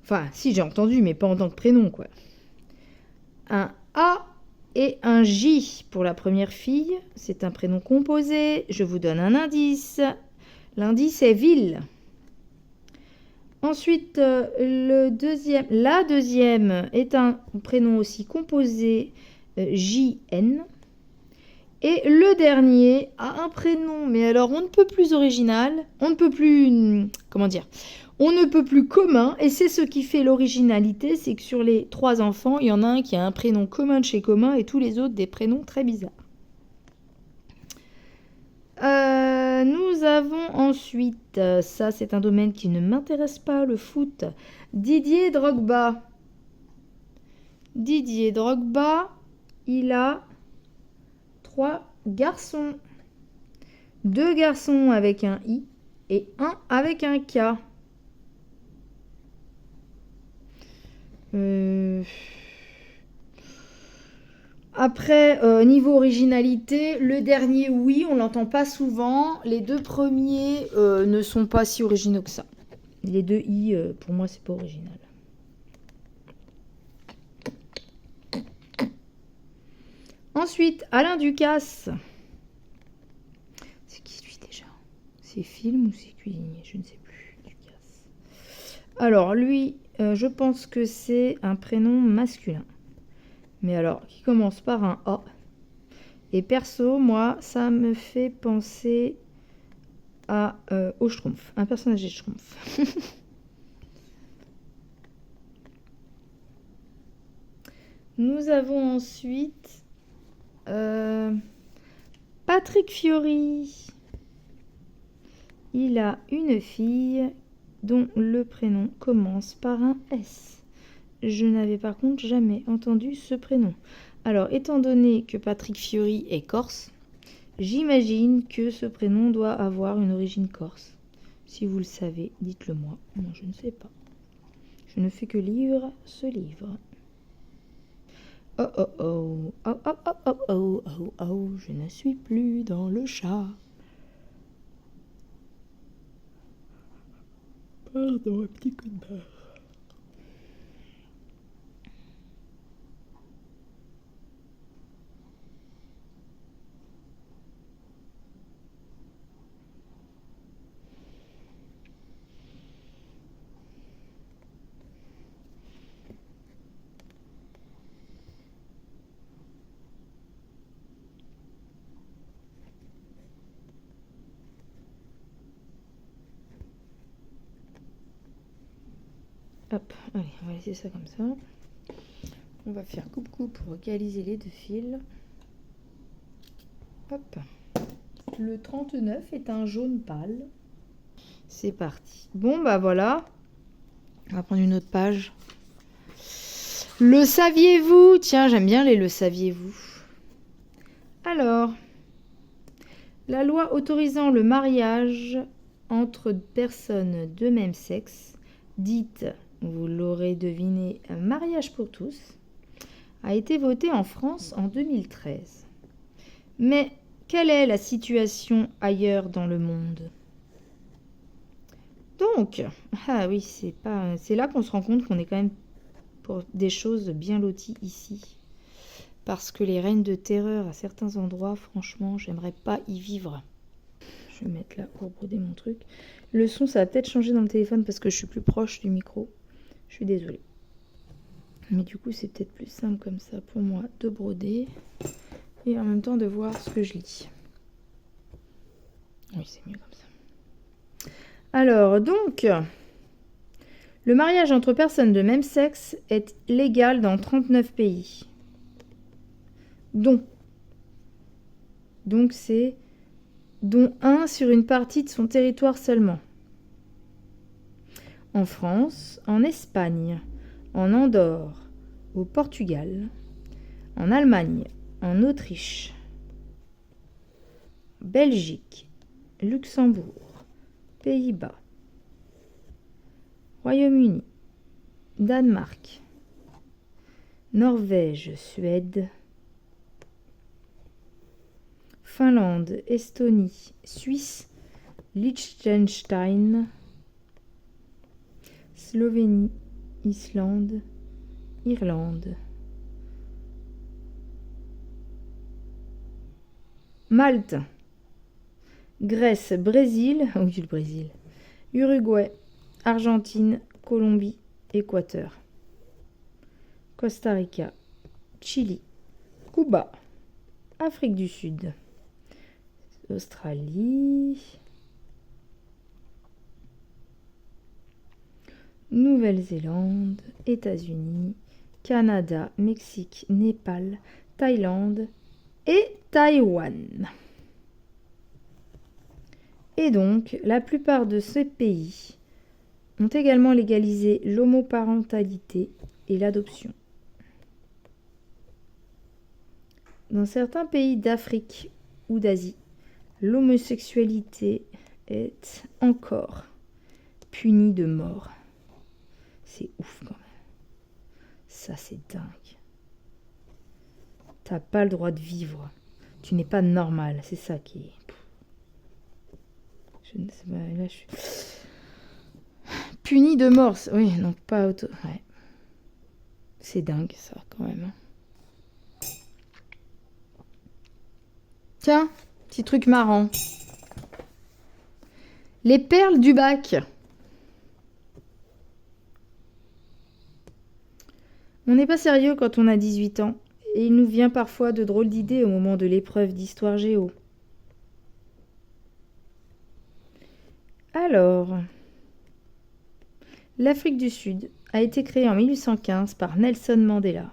Enfin, si j'ai entendu, mais pas en tant que prénom, quoi. Un A et un J pour la première fille. C'est un prénom composé. Je vous donne un indice. L'indice est ville. Ensuite, la deuxième est un prénom aussi composé, JN. Et le dernier a un prénom, mais alors on ne peut plus original, on ne peut plus, comment dire, on ne peut plus commun, et c'est ce qui fait l'originalité, c'est que sur les 3 enfants, il y en a un qui a un prénom commun de chez commun, et tous les autres des prénoms très bizarres. Nous avons ensuite, ça c'est un domaine qui ne m'intéresse pas, le foot, Didier Drogba. Didier Drogba, il a 3 garçons. 2 garçons avec un I et 1 avec un K. Après, niveau originalité, le dernier, oui, on l'entend pas souvent. Les 2 premiers ne sont pas si originaux que ça. Les 2 I, pour moi, c'est pas original. Ensuite, Alain Ducasse. C'est qui lui déjà? C'est film ou c'est cuisinier? Je ne sais plus. Ducasse. Alors, lui, je pense que c'est un prénom masculin. Mais alors, qui commence par un A. Et perso, moi, ça me fait penser au Schtroumpf. Un personnage des Schtroumpf. Nous avons ensuite Patrick Fiori. Il a une fille dont le prénom commence par un S. Je n'avais par contre jamais entendu ce prénom. Alors, étant donné que Patrick Fiori est corse, j'imagine que ce prénom doit avoir une origine corse. Si vous le savez, dites-le moi. Moi, je ne sais pas. Je ne fais que lire ce livre. Oh oh oh, oh oh oh oh oh oh oh, je ne suis plus dans le chat. Pardon, un petit coup de barre. Hop, allez, on va laisser ça comme ça. On va faire coupe-coupe pour réaliser les deux fils. Hop. Le 39 est un jaune pâle. C'est parti. Bon, bah voilà. On va prendre une autre page. Le saviez-vous? Tiens, j'aime bien les le saviez-vous. Alors, la loi autorisant le mariage entre personnes de même sexe, dite, vous l'aurez deviné, mariage pour tous, a été votée en France en 2013. Mais quelle est la situation ailleurs dans le monde? Donc, ah oui, c'est là qu'on se rend compte qu'on est quand même pour des choses bien loties ici. Parce que les règnes de terreur à certains endroits, franchement, j'aimerais pas y vivre. Je vais mettre là pour broder mon truc. Le son, ça va peut-être changer dans le téléphone parce que je suis plus proche du micro. Je suis désolée. Mais du coup, c'est peut-être plus simple comme ça pour moi de broder et en même temps de voir ce que je lis. Oui, c'est mieux comme ça. Alors, donc, le mariage entre personnes de même sexe est légal dans 39 pays. Donc c'est dont un sur une partie de son territoire seulement. En France, en Espagne, en Andorre, au Portugal, en Allemagne, en Autriche, Belgique, Luxembourg, Pays-Bas, Royaume-Uni, Danemark, Norvège, Suède, Finlande, Estonie, Suisse, Liechtenstein, Slovénie, Islande, Irlande, Malte, Grèce, Brésil, oui le Brésil, Uruguay, Argentine, Colombie, Équateur, Costa Rica, Chili, Cuba, Afrique du Sud, Australie, Nouvelle-Zélande, États-Unis, Canada, Mexique, Népal, Thaïlande et Taïwan. Et donc, la plupart de ces pays ont également légalisé l'homoparentalité et l'adoption. Dans certains pays d'Afrique ou d'Asie, l'homosexualité est encore punie de mort. C'est ouf quand même. Ça, c'est dingue. T'as pas le droit de vivre. Tu n'es pas normal. C'est ça qui est... Je ne sais pas, là, je suis... Puni de mort. Oui, donc pas auto... Ouais. C'est dingue, ça, quand même. Tiens, petit truc marrant. Les perles du bac. On n'est pas sérieux quand on a 18 ans. Et il nous vient parfois de drôles d'idées au moment de l'épreuve d'histoire géo. Alors, l'Afrique du Sud a été créée en 1815 par Nelson Mandela.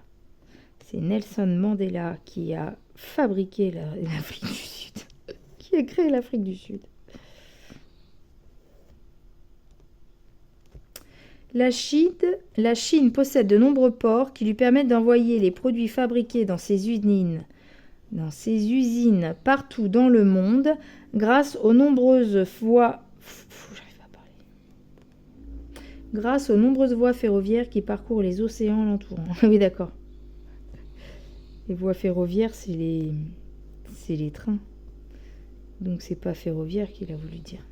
C'est Nelson Mandela qui a fabriqué l'Afrique du Sud, qui a créé l'Afrique du Sud. La Chine possède de nombreux ports qui lui permettent d'envoyer les produits fabriqués dans ses usines partout dans le monde grâce aux nombreuses voies ferroviaires qui parcourent les océans l'entourant. Oui, d'accord. Les voies ferroviaires, c'est les trains. Donc c'est pas ferroviaire qu'il a voulu dire.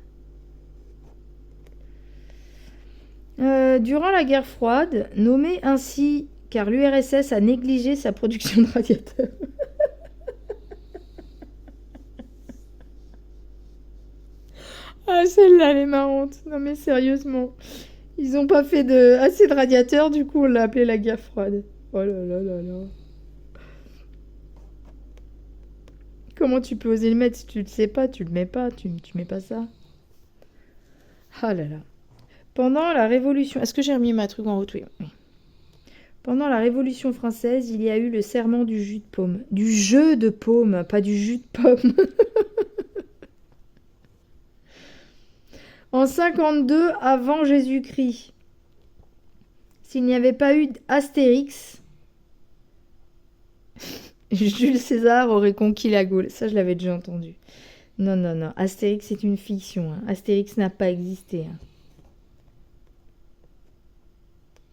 Durant la guerre froide, nommée ainsi car l'URSS a négligé sa production de radiateurs. Ah, celle-là, elle est marrante. Non mais sérieusement. Ils ont pas fait assez de radiateurs, du coup on l'a appelée la guerre froide. Oh là là là là. Comment tu peux oser le mettre si tu le sais pas, tu le mets pas, tu mets pas ça. Ah là là. Pendant la Révolution... Est-ce que j'ai remis ma truc en route? Oui. Pendant la Révolution française, il y a eu le serment du jus de paume. Du jeu de paume, pas du jus de pomme. En 52 avant Jésus-Christ, s'il n'y avait pas eu d'Astérix, Jules César aurait conquis la Gaule. Ça, je l'avais déjà entendu. Non, non, non. Astérix, c'est une fiction. Hein. Astérix n'a pas existé. Hein.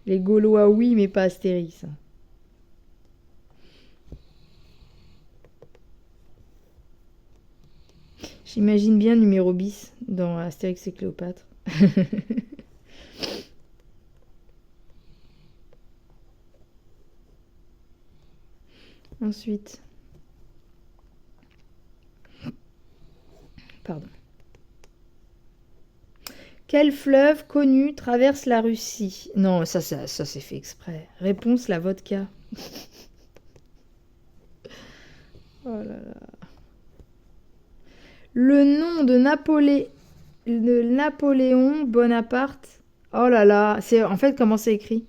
Les Gaulois, oui, mais pas Astérix. J'imagine bien numéro bis dans Astérix et Cléopâtre. Ensuite. Pardon. Quel fleuve connu traverse la Russie? Non, ça c'est fait exprès. Réponse, la vodka. Oh là là. Le nom de Napoléon Bonaparte. Oh là là. C'est en fait comment c'est écrit.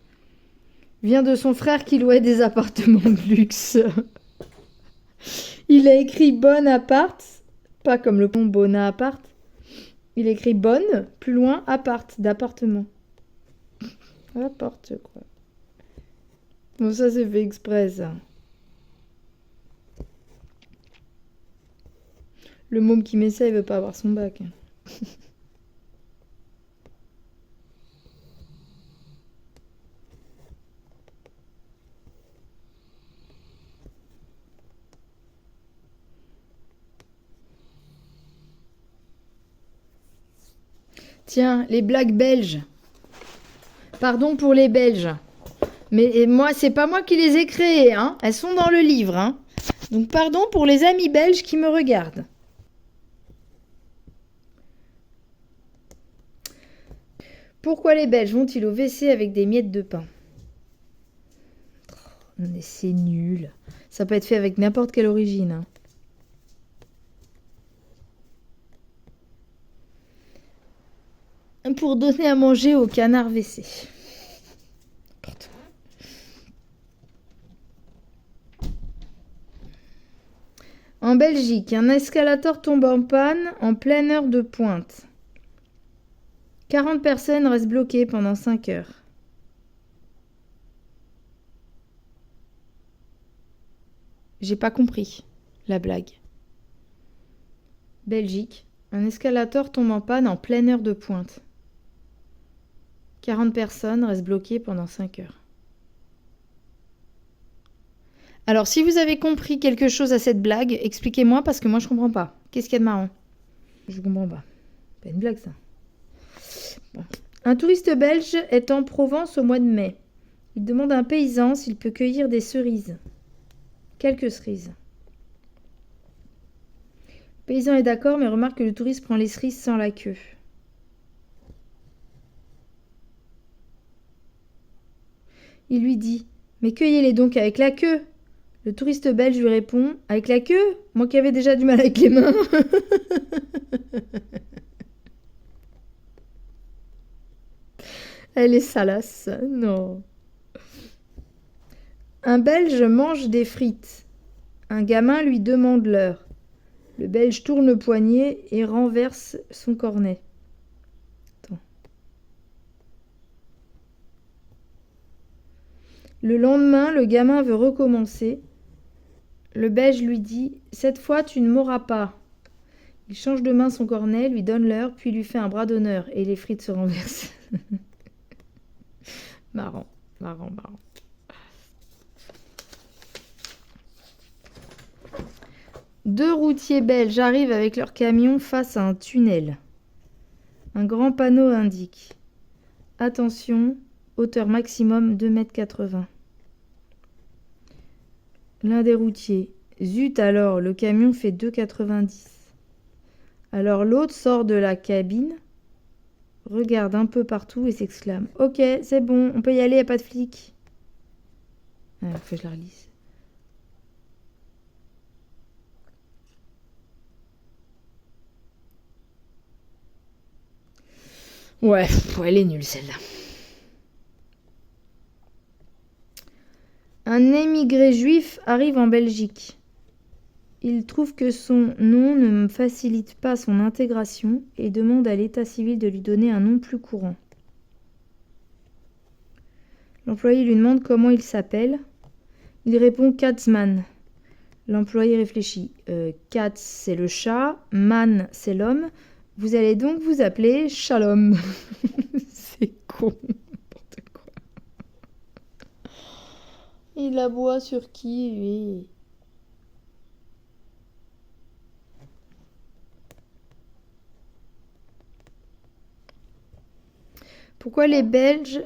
Vient de son frère qui louait des appartements de luxe. Il a écrit Bonaparte, pas comme le pont Bonaparte. Il écrit bonne, plus loin, appart, d'appartement. N'importe quoi. Bon, ça c'est fait exprès, ça. Le môme qui met ça, il veut pas avoir son bac. Tiens, les blagues belges. Pardon pour les Belges. Mais moi, c'est pas moi qui les ai créées, hein. Elles sont dans le livre, hein. Donc pardon pour les amis belges qui me regardent. Pourquoi les Belges vont-ils au WC avec des miettes de pain? Mais c'est nul. Ça peut être fait avec n'importe quelle origine, hein. Pour donner à manger au canard WC. En Belgique, un escalator tombe en panne en pleine heure de pointe. 40 personnes restent bloquées pendant 5 heures. J'ai pas compris la blague. Belgique, un escalator tombe en panne en pleine heure de pointe. 40 personnes restent bloquées pendant 5 heures. Alors, si vous avez compris quelque chose à cette blague, expliquez-moi parce que moi je comprends pas. Qu'est-ce qu'il y a de marrant? Je comprends pas. C'est pas une blague ça. Bon. Un touriste belge est en Provence au mois de mai. Il demande à un paysan s'il peut cueillir des cerises. Quelques cerises. paysan est d'accord, mais remarque que le touriste prend les cerises sans la queue. Il lui dit « Mais cueillez-les donc avec la queue !» Le touriste belge lui répond « Avec la queue ? Moi qui avais déjà du mal avec les mains !» Elle est salace, non. Un Belge mange des frites. Un gamin lui demande l'heure. Le Belge tourne le poignet et renverse son cornet. Attends. Le lendemain, le gamin veut recommencer. Le Belge lui dit « Cette fois, tu ne m'auras pas ». Il change de main son cornet, lui donne l'heure, puis lui fait un bras d'honneur et les frites se renversent. Marrant, marrant, marrant. Deux routiers belges arrivent avec leur camion face à un tunnel. Un grand panneau indique « Attention, hauteur maximum 2,80 m ». L'un des routiers « Zut alors, le camion fait 2,90 m ». Alors l'autre sort de la cabine, regarde un peu partout et s'exclame « Ok, c'est bon, on peut y aller, y a pas de flics ». Ah, faut que je la relise. Ouais, elle est nulle celle-là. Un émigré juif arrive en Belgique. Il trouve que son nom ne facilite pas son intégration et demande à l'état civil de lui donner un nom plus courant. L'employé lui demande comment il s'appelle. Il répond Katzman. L'employé réfléchit. Katz, c'est le chat. Man, c'est l'homme. Vous allez donc vous appeler Shalom. C'est con. N'importe quoi. Il aboie sur qui, lui? Pourquoi les Belges...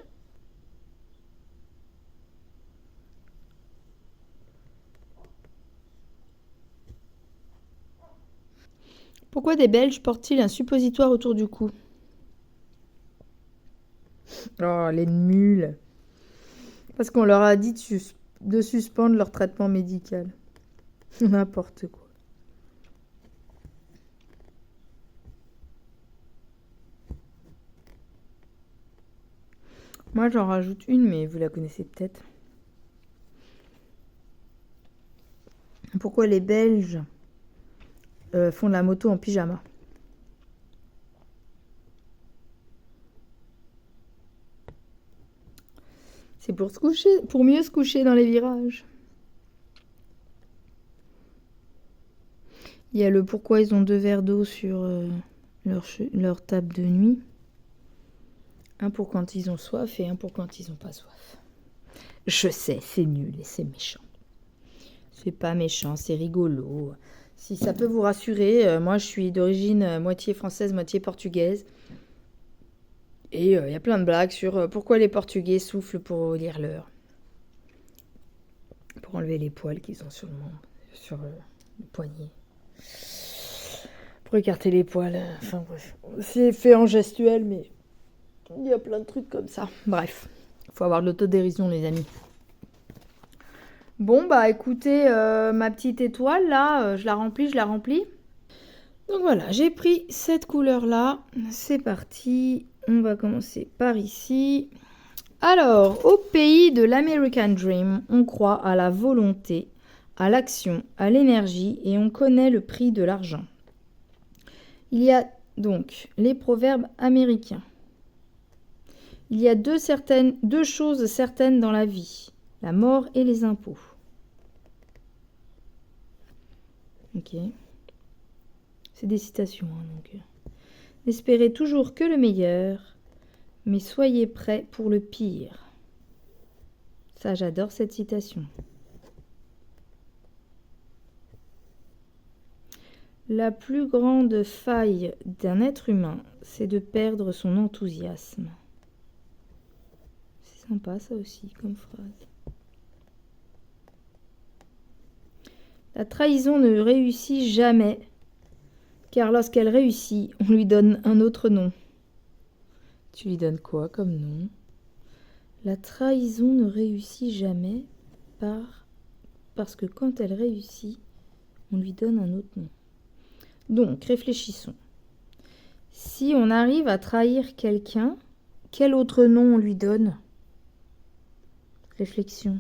Pourquoi des Belges portent-ils un suppositoire autour du cou? Oh, les nuls. Parce qu'on leur a dit de suspendre leur traitement médical. N'importe quoi. Moi, j'en rajoute une, mais vous la connaissez peut-être. Pourquoi les Belges font de la moto en pyjama? C'est pour se coucher, pour mieux se coucher dans les virages. Il y a le pourquoi ils ont 2 verres d'eau sur leur table de nuit. Un pour quand ils ont soif et un pour quand ils n'ont pas soif. Je sais, c'est nul et c'est méchant. C'est pas méchant, c'est rigolo. Si ça peut vous rassurer, moi je suis d'origine moitié française, moitié portugaise. Et il y a plein de blagues sur pourquoi les Portugais soufflent pour lire l'heure. Pour enlever les poils qu'ils ont sur le poignet. Pour écarter les poils. Enfin bref. C'est fait en gestuel, mais il y a plein de trucs comme ça. Bref. Faut avoir de l'autodérision, les amis. Bon, bah écoutez, ma petite étoile, là, je la remplis. Donc voilà, j'ai pris cette couleur-là. C'est parti. On va commencer par ici. Alors, au pays de l'American Dream, on croit à la volonté, à l'action, à l'énergie et on connaît le prix de l'argent. Il y a donc les proverbes américains. Il y a deux choses certaines dans la vie, la mort et les impôts. Ok. C'est des citations, hein, donc. N'espérez toujours que le meilleur, mais soyez prêts pour le pire. Ça, j'adore cette citation. La plus grande faille d'un être humain, c'est de perdre son enthousiasme. C'est sympa ça aussi comme phrase. La trahison ne réussit jamais, Car lorsqu'elle réussit, on lui donne un autre nom. Tu lui donnes quoi comme nom? La trahison ne réussit jamais parce que quand elle réussit, on lui donne un autre nom. Donc, réfléchissons. Si on arrive à trahir quelqu'un, quel autre nom on lui donne? Réflexion.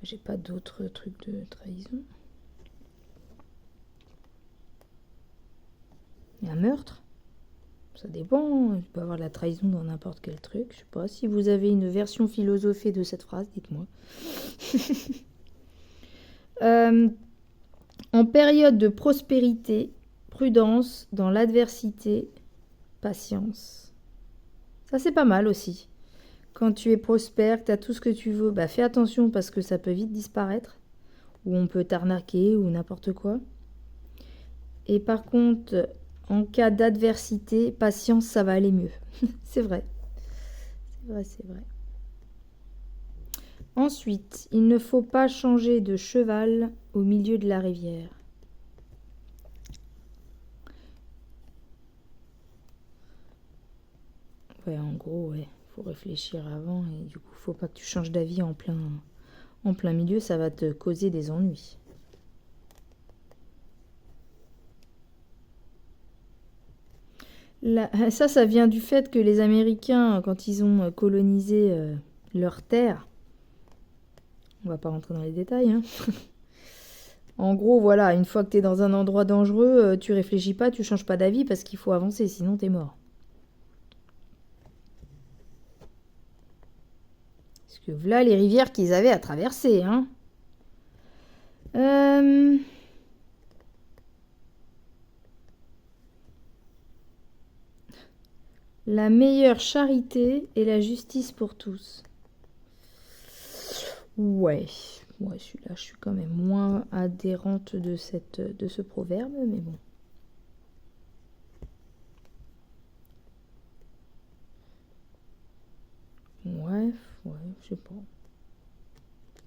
J'ai pas d'autres trucs de trahison. Un meurtre? Ça dépend. Tu peux avoir la trahison dans n'importe quel truc. Je sais pas. Si vous avez une version philosophée de cette phrase, dites-moi. En période de prospérité, prudence, dans l'adversité, patience. Ça, c'est pas mal aussi. Quand tu es prospère, que tu as tout ce que tu veux, bah fais attention parce que ça peut vite disparaître. Ou on peut t'arnaquer ou n'importe quoi. Et par contre, en cas d'adversité, patience, ça va aller mieux. C'est vrai. C'est vrai, c'est vrai. Ensuite, il ne faut pas changer de cheval au milieu de la rivière. Ouais, en gros, ouais. Faut réfléchir avant et du coup, faut pas que tu changes d'avis en plein milieu, ça va te causer des ennuis. Ça vient du fait que les Américains, quand ils ont colonisé leur terre, on va pas rentrer dans les détails, hein. En gros, voilà, une fois que tu es dans un endroit dangereux, tu réfléchis pas, tu changes pas d'avis parce qu'il faut avancer, sinon tu es mort. Parce que voilà les rivières qu'ils avaient à traverser, hein. La meilleure charité est la justice pour tous. Ouais, celui-là, je suis quand même moins adhérente de ce proverbe, mais bon. Ouais, je sais pas.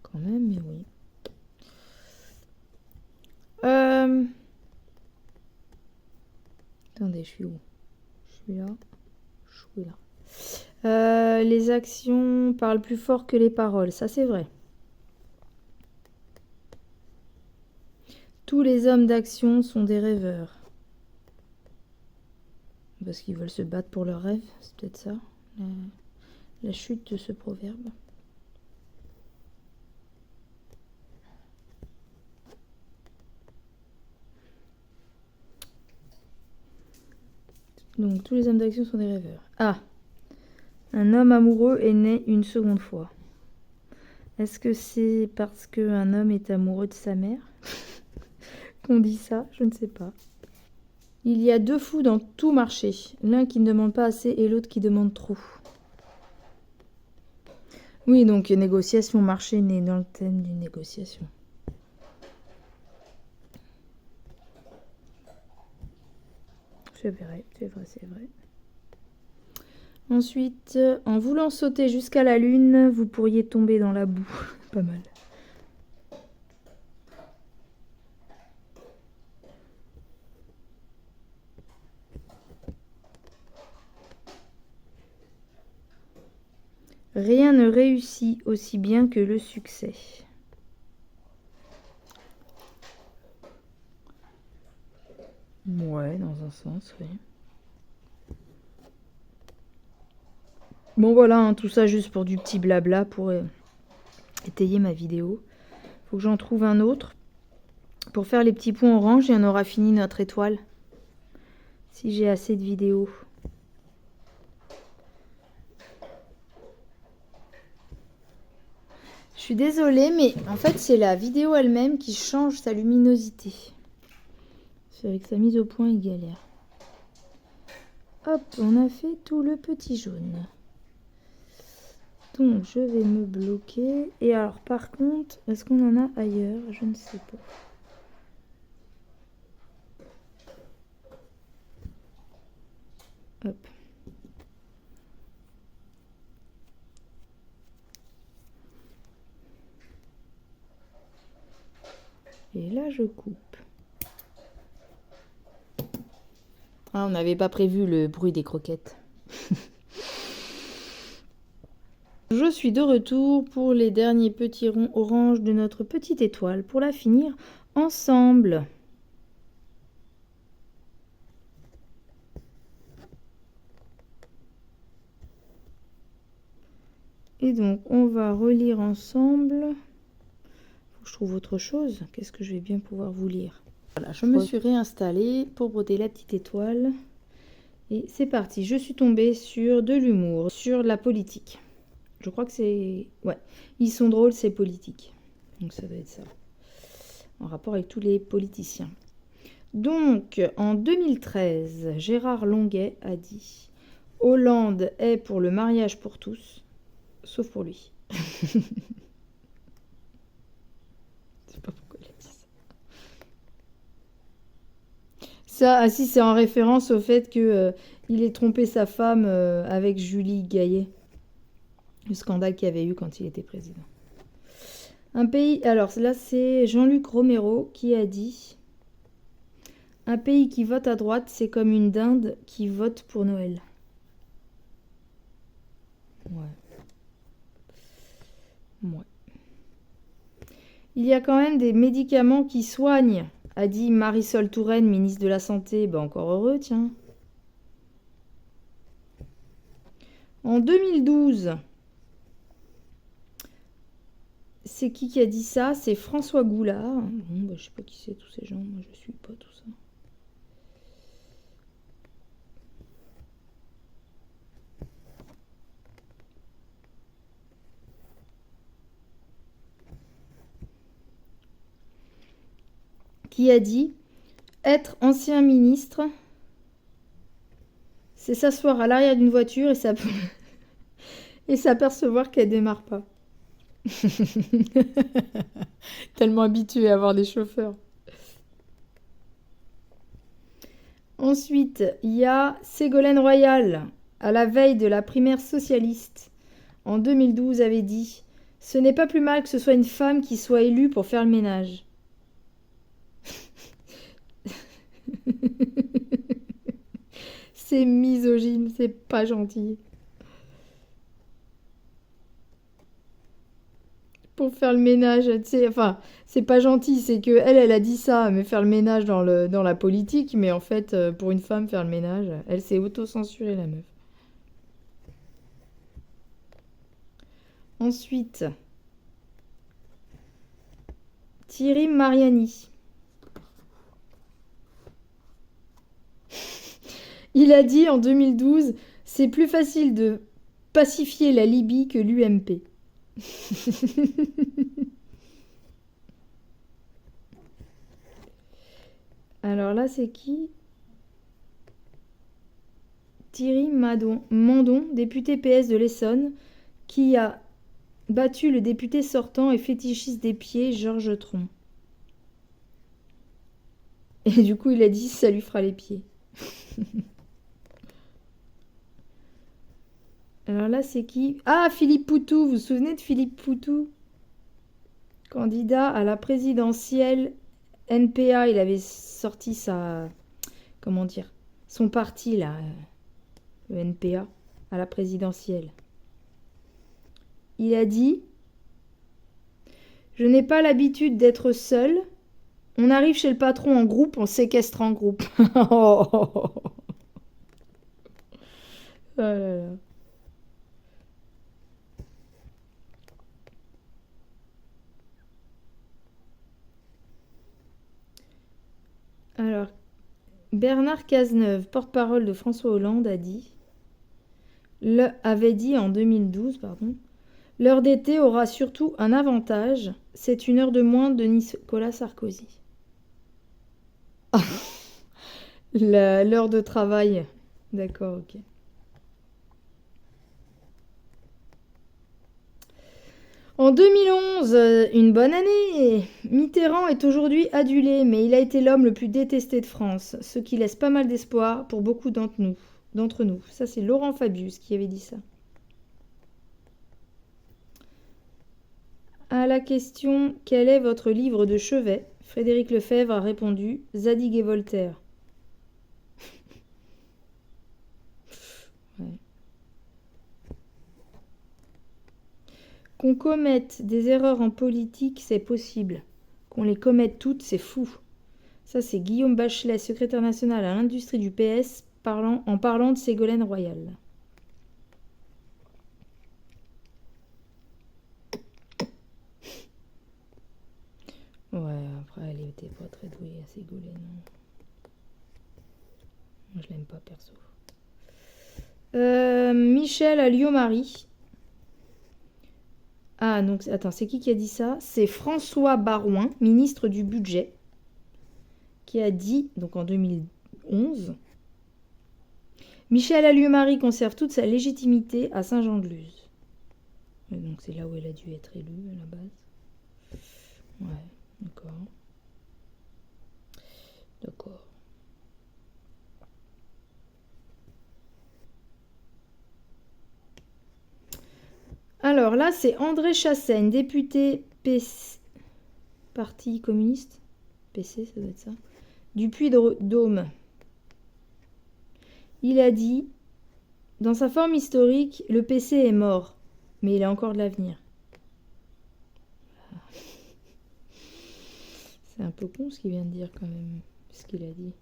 Quand même, mais oui. Attendez, je suis où? Je suis là. Les actions parlent plus fort que les paroles, ça c'est vrai. Tous les hommes d'action sont des rêveurs. Parce qu'ils veulent se battre pour leurs rêves, c'est peut-être ça, la chute de ce proverbe. Donc tous les hommes d'action sont des rêveurs. Ah, un homme amoureux est né une seconde fois. Est-ce que c'est parce qu'un homme est amoureux de sa mère qu'on dit ça? Je ne sais pas. Il y a deux fous dans tout marché. L'un qui ne demande pas assez et l'autre qui demande trop. Oui, donc négociation, marché né dans le thème d'une négociation. C'est vrai. Ensuite, en voulant sauter jusqu'à la lune, vous pourriez tomber dans la boue. Pas mal. Rien ne réussit aussi bien que le succès. Ouais, dans un sens, oui. Bon voilà, hein, tout ça juste pour du petit blabla pour étayer ma vidéo. Faut que j'en trouve un autre. Pour faire les petits points orange et on aura fini notre étoile. Si j'ai assez de vidéos. Je suis désolée, mais en fait c'est la vidéo elle-même qui change sa luminosité. C'est avec sa mise au point, il galère. Hop, on a fait tout le petit jaune. Donc je vais me bloquer. Et alors par contre, est-ce qu'on en a ailleurs? Je ne sais pas. Hop. Là, je coupe. Ah, on n'avait pas prévu le bruit des croquettes. Je suis de retour pour les derniers petits ronds orange de notre petite étoile pour la finir ensemble. Et donc, on va relire ensemble. Faut que je trouve autre chose. Qu'est-ce que je vais bien pouvoir vous lire? Voilà, je me suis réinstallée pour broder la petite étoile. Et c'est parti. Je suis tombée sur de l'humour, sur la politique. Je crois que c'est... Ouais, ils sont drôles, c'est politique. Donc ça doit être ça. En rapport avec tous les politiciens. Donc, en 2013, Gérard Longuet a dit « Hollande est pour le mariage pour tous, sauf pour lui. » Je sais pas pourquoi il a dit ça. Ah si, c'est en référence au fait que il ait trompé sa femme avec Julie Gaillet. Le scandale qu'il y avait eu quand il était président. Un pays... Alors là, c'est Jean-Luc Romero qui a dit « Un pays qui vote à droite, c'est comme une dinde qui vote pour Noël. » Ouais. Il y a quand même des médicaments qui soignent, a dit Marisol Touraine, ministre de la Santé. Ben encore heureux, tiens. En 2012, c'est qui a dit ça? C'est François Goulard. Bon, je sais pas qui c'est tous ces gens, moi je suis pas tout ça. Qui a dit être ancien ministre, c'est s'asseoir à l'arrière d'une voiture et s'apercevoir qu'elle démarre pas. Tellement habitué à avoir des chauffeurs. Ensuite, il y a Ségolène Royal, à la veille de la primaire socialiste, en 2012, avait dit « Ce n'est pas plus mal que ce soit une femme qui soit élue pour faire le ménage. » C'est misogyne, c'est pas gentil. Pour faire le ménage, tu sais, enfin, c'est pas gentil, c'est que elle a dit ça, mais faire le ménage dans la politique, mais en fait, pour une femme, faire le ménage, elle s'est auto-censurée, la meuf. Ensuite, Thierry Mariani. Il a dit en 2012, c'est plus facile de pacifier la Libye que l'UMP. Alors là, c'est qui? Thierry Mandon, député PS de l'Essonne, qui a battu le député sortant et fétichiste des pieds, Georges Tron. Et du coup, il a dit, ça lui fera les pieds. Alors là, c'est qui? Ah, Philippe Poutou, vous vous souvenez de Philippe Poutou? Candidat à la présidentielle NPA, il avait sorti sa... Comment dire? Son parti, là, le NPA, à la présidentielle. Il a dit « Je n'ai pas l'habitude d'être seul. On arrive chez le patron en groupe, on séquestre en groupe. » Oh là là. Alors, Bernard Cazeneuve, porte-parole de François Hollande, avait dit en 2012, l'heure d'été aura surtout un avantage, c'est une heure de moins de Nicolas Sarkozy. L'heure de travail. D'accord, ok. En 2011, une bonne année. Mitterrand est aujourd'hui adulé, mais il a été l'homme le plus détesté de France, ce qui laisse pas mal d'espoir pour beaucoup d'entre nous. Ça, c'est Laurent Fabius qui avait dit ça. À la question « Quel est votre livre de chevet ?» Frédéric Lefebvre a répondu Zadig et Voltaire. Ouais. Qu'on commette des erreurs en politique, c'est possible. Qu'on les commette toutes, c'est fou. Ça, c'est Guillaume Bachelet, secrétaire national à l'industrie du PS, en parlant de Ségolène Royal. Ouais, après, elle était pas très douée à Ségolène. Moi, je l'aime pas, perso. Michel Alliot-Marie. Ah, donc, attends, c'est qui a dit ça? C'est François Baroin, ministre du Budget, qui a dit, donc en 2011, Michel Alliot-Marie conserve toute sa légitimité à Saint-Jean-de-Luz. Donc c'est là où elle a dû être élue à la base. Ouais, d'accord. D'accord. Alors là, c'est André Chassaigne, député PC, Parti communiste, PC, ça doit être ça, du Puy-de-Dôme. Il a dit, dans sa forme historique, le PC est mort, mais il a encore de l'avenir. C'est un peu con ce qu'il vient de dire quand même, ce qu'il a dit.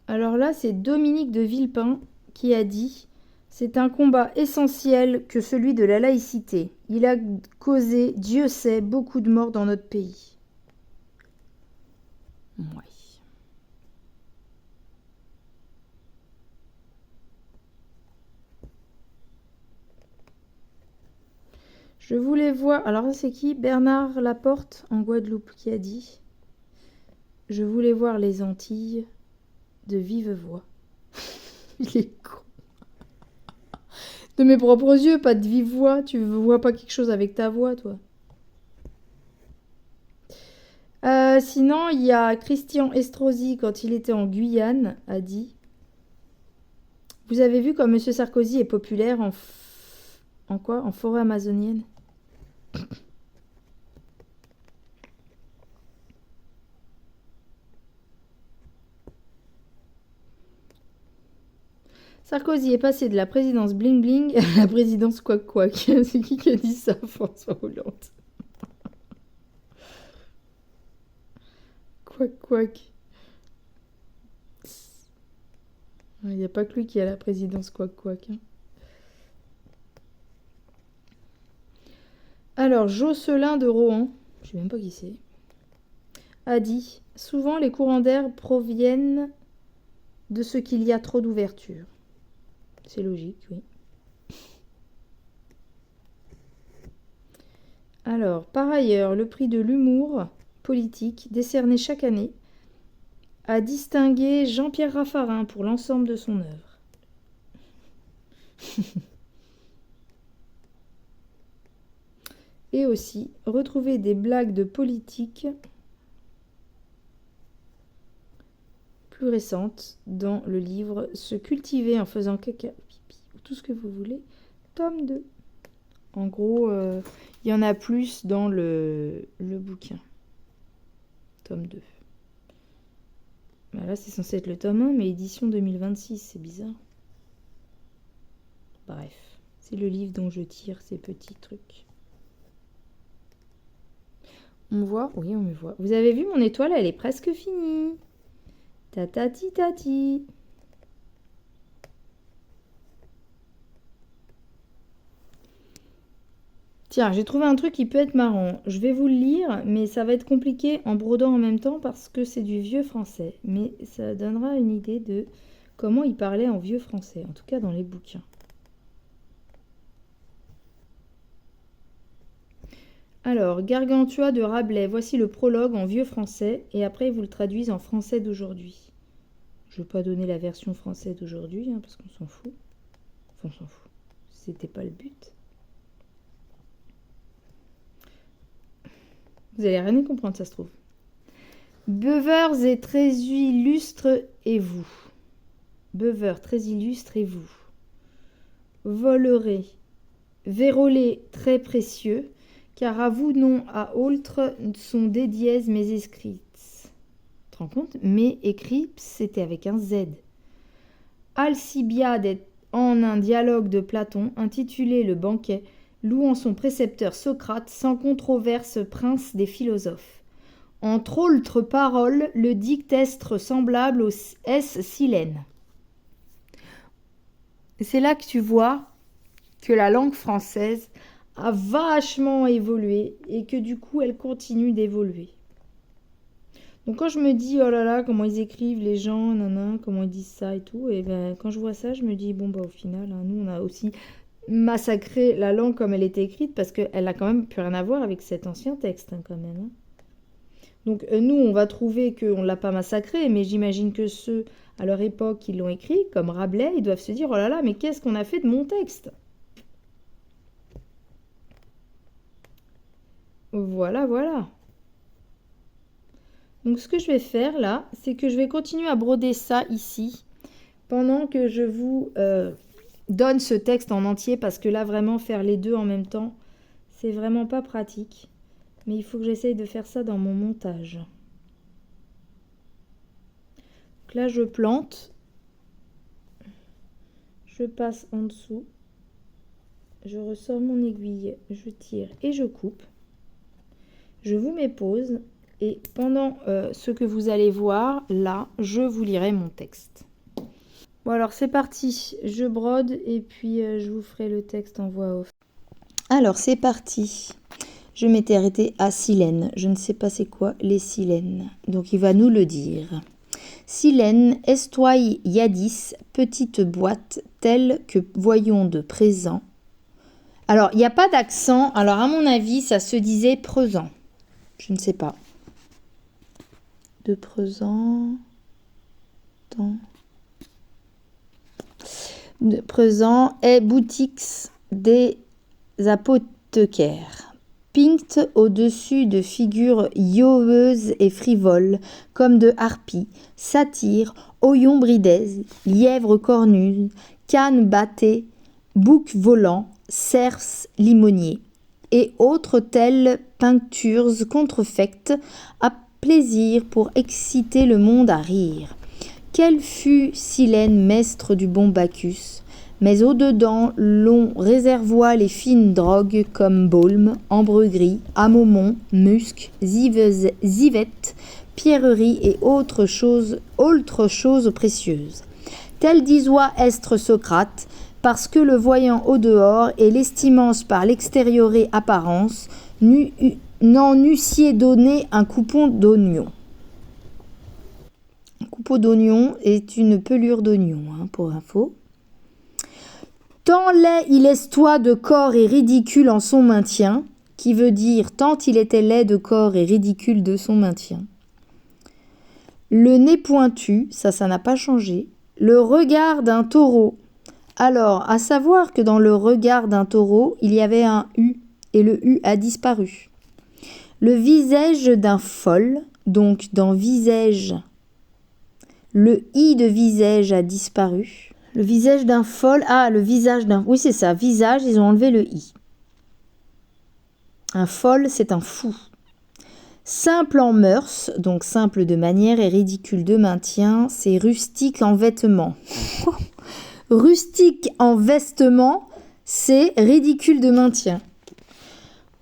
Alors là, c'est Dominique de Villepin qui a dit « C'est un combat essentiel que celui de la laïcité. Il a causé, Dieu sait, beaucoup de morts dans notre pays. » Ouais. Je voulais voir... Alors ça, c'est qui? Bernard Laporte, en Guadeloupe, qui a dit « Je voulais voir les Antilles de vive voix. » Il est con. De mes propres yeux, pas de vive voix. Tu vois pas quelque chose avec ta voix, toi. Sinon, il y a Christian Estrosi, quand il était en Guyane, a dit « Vous avez vu comme M. Sarkozy est populaire en quoi? En forêt amazonienne. » Sarkozy est passé de la présidence bling bling à la présidence quack quack. C'est qui a dit ça? François Hollande. Quack quack. Il n'y a pas que lui qui a la présidence quack quack. Hein. Alors, Jocelyn de Rohan, je sais même pas qui c'est, a dit « Souvent, les courants d'air proviennent de ce qu'il y a trop d'ouverture. » C'est logique, oui. Alors, par ailleurs, le prix de l'humour politique, décerné chaque année, a distingué Jean-Pierre Raffarin pour l'ensemble de son œuvre. Et aussi, retrouver des blagues de politique plus récentes dans le livre « Se cultiver en faisant caca, pipi, ou tout ce que vous voulez », tome 2. En gros, il y en a plus dans le bouquin. Tome 2. Bah là, c'est censé être le tome 1, mais édition 2026, c'est bizarre. Bref, c'est le livre dont je tire ces petits trucs. On me voit? Oui, on me voit. Vous avez vu mon étoile, elle est presque finie. Tatati tati. Tiens, j'ai trouvé un truc qui peut être marrant. Je vais vous le lire, mais ça va être compliqué en brodant en même temps parce que c'est du vieux français. Mais ça donnera une idée de comment il parlait en vieux français, en tout cas dans les bouquins. Alors, Gargantua de Rabelais, voici le prologue en vieux français, et après ils vous le traduisent en français d'aujourd'hui. Je ne vais pas donner la version française d'aujourd'hui, hein, parce qu'on s'en fout. Enfin, on s'en fout. C'était pas le but. Vous allez rien y comprendre, ça se trouve. Beuveurs et très illustres et vous. Beuveurs très illustres et vous. Volerez, vérolez très précieux, car à vous non à autres sont des dièses mes écrites. Tu te rends compte? Mes écrits, c'était avec un Z. Alcibiade est en un dialogue de Platon intitulé Le banquet, louant son précepteur Socrate, sans controverse prince des philosophes. Entre autres paroles, le dictestre semblable au S. Silène. C'est là que tu vois que la langue française a vachement évolué et que du coup elle continue d'évoluer. Donc quand je me dis oh là là comment ils écrivent les gens, comment ils disent ça et tout, et ben quand je vois ça je me dis bon bah au final nous on a aussi massacré la langue comme elle était écrite parce qu'elle a quand même plus rien à voir avec cet ancien texte quand même. Donc nous, on va trouver qu'on ne l'a pas massacré, mais j'imagine que ceux, à leur époque, qui l'ont écrit, comme Rabelais, ils doivent se dire « Oh là là, mais qu'est-ce qu'on a fait de mon texte ?» Voilà, voilà. Donc ce que je vais faire là, c'est que je vais continuer à broder ça ici, pendant que je vous donne ce texte en entier, parce que là, vraiment, faire les deux en même temps, c'est vraiment pas pratique. Mais il faut que j'essaye de faire ça dans mon montage. Donc là, je plante. Je passe en dessous. Je ressors mon aiguille. Je tire et je coupe. Je vous mets pause. Et pendant ce que vous allez voir, là, je vous lirai mon texte. Bon, alors c'est parti. Je brode et puis je vous ferai le texte en voix off. Alors, c'est parti. Je m'étais arrêtée à Silène. Je ne sais pas c'est quoi les silènes. Donc il va nous le dire. Silène, estoy yadis, petite boîte, telle que voyons de présent. Alors, il n'y a pas d'accent. Alors, à mon avis, ça se disait présent. Je ne sais pas. De présent. Dans. De présent est boutiques des apothicaires. Pinked au-dessus de figures yoweuses et frivoles, comme de harpies, satyres, oillons bridés, lièvres cornues, cannes battées, boucs volants, cerfs limoniers, et autres telles peintures contrefaites à plaisir pour exciter le monde à rire. Quel fut Silène, maître du bon Bacchus, mais au-dedans, l'on réservoit les fines drogues comme baume, ambre gris, amomon, musc, zivette, pierreries et autres choses précieuses. Tel disoit estre Socrate, parce que le voyant au dehors et l'estimance par l'extériorée apparence, n'en eussiez donné un coupon d'oignon. Un coupon d'oignon est une pelure d'oignon, pour info. Tant laid il est de corps et ridicule en son maintien, qui veut dire tant il était laid de corps et ridicule de son maintien. Le nez pointu, ça n'a pas changé. Le regard d'un taureau. Alors, à savoir que dans le regard d'un taureau, il y avait un U, et le U a disparu. Le visage d'un folle, donc dans visage, le I de visage a disparu. Le visage d'un folle, le visage d'un... Oui, c'est ça, visage, ils ont enlevé le I. Un folle, c'est un fou. Simple en mœurs, donc simple de manière et ridicule de maintien, c'est rustique en vêtements. Rustique en vestements, c'est ridicule de maintien.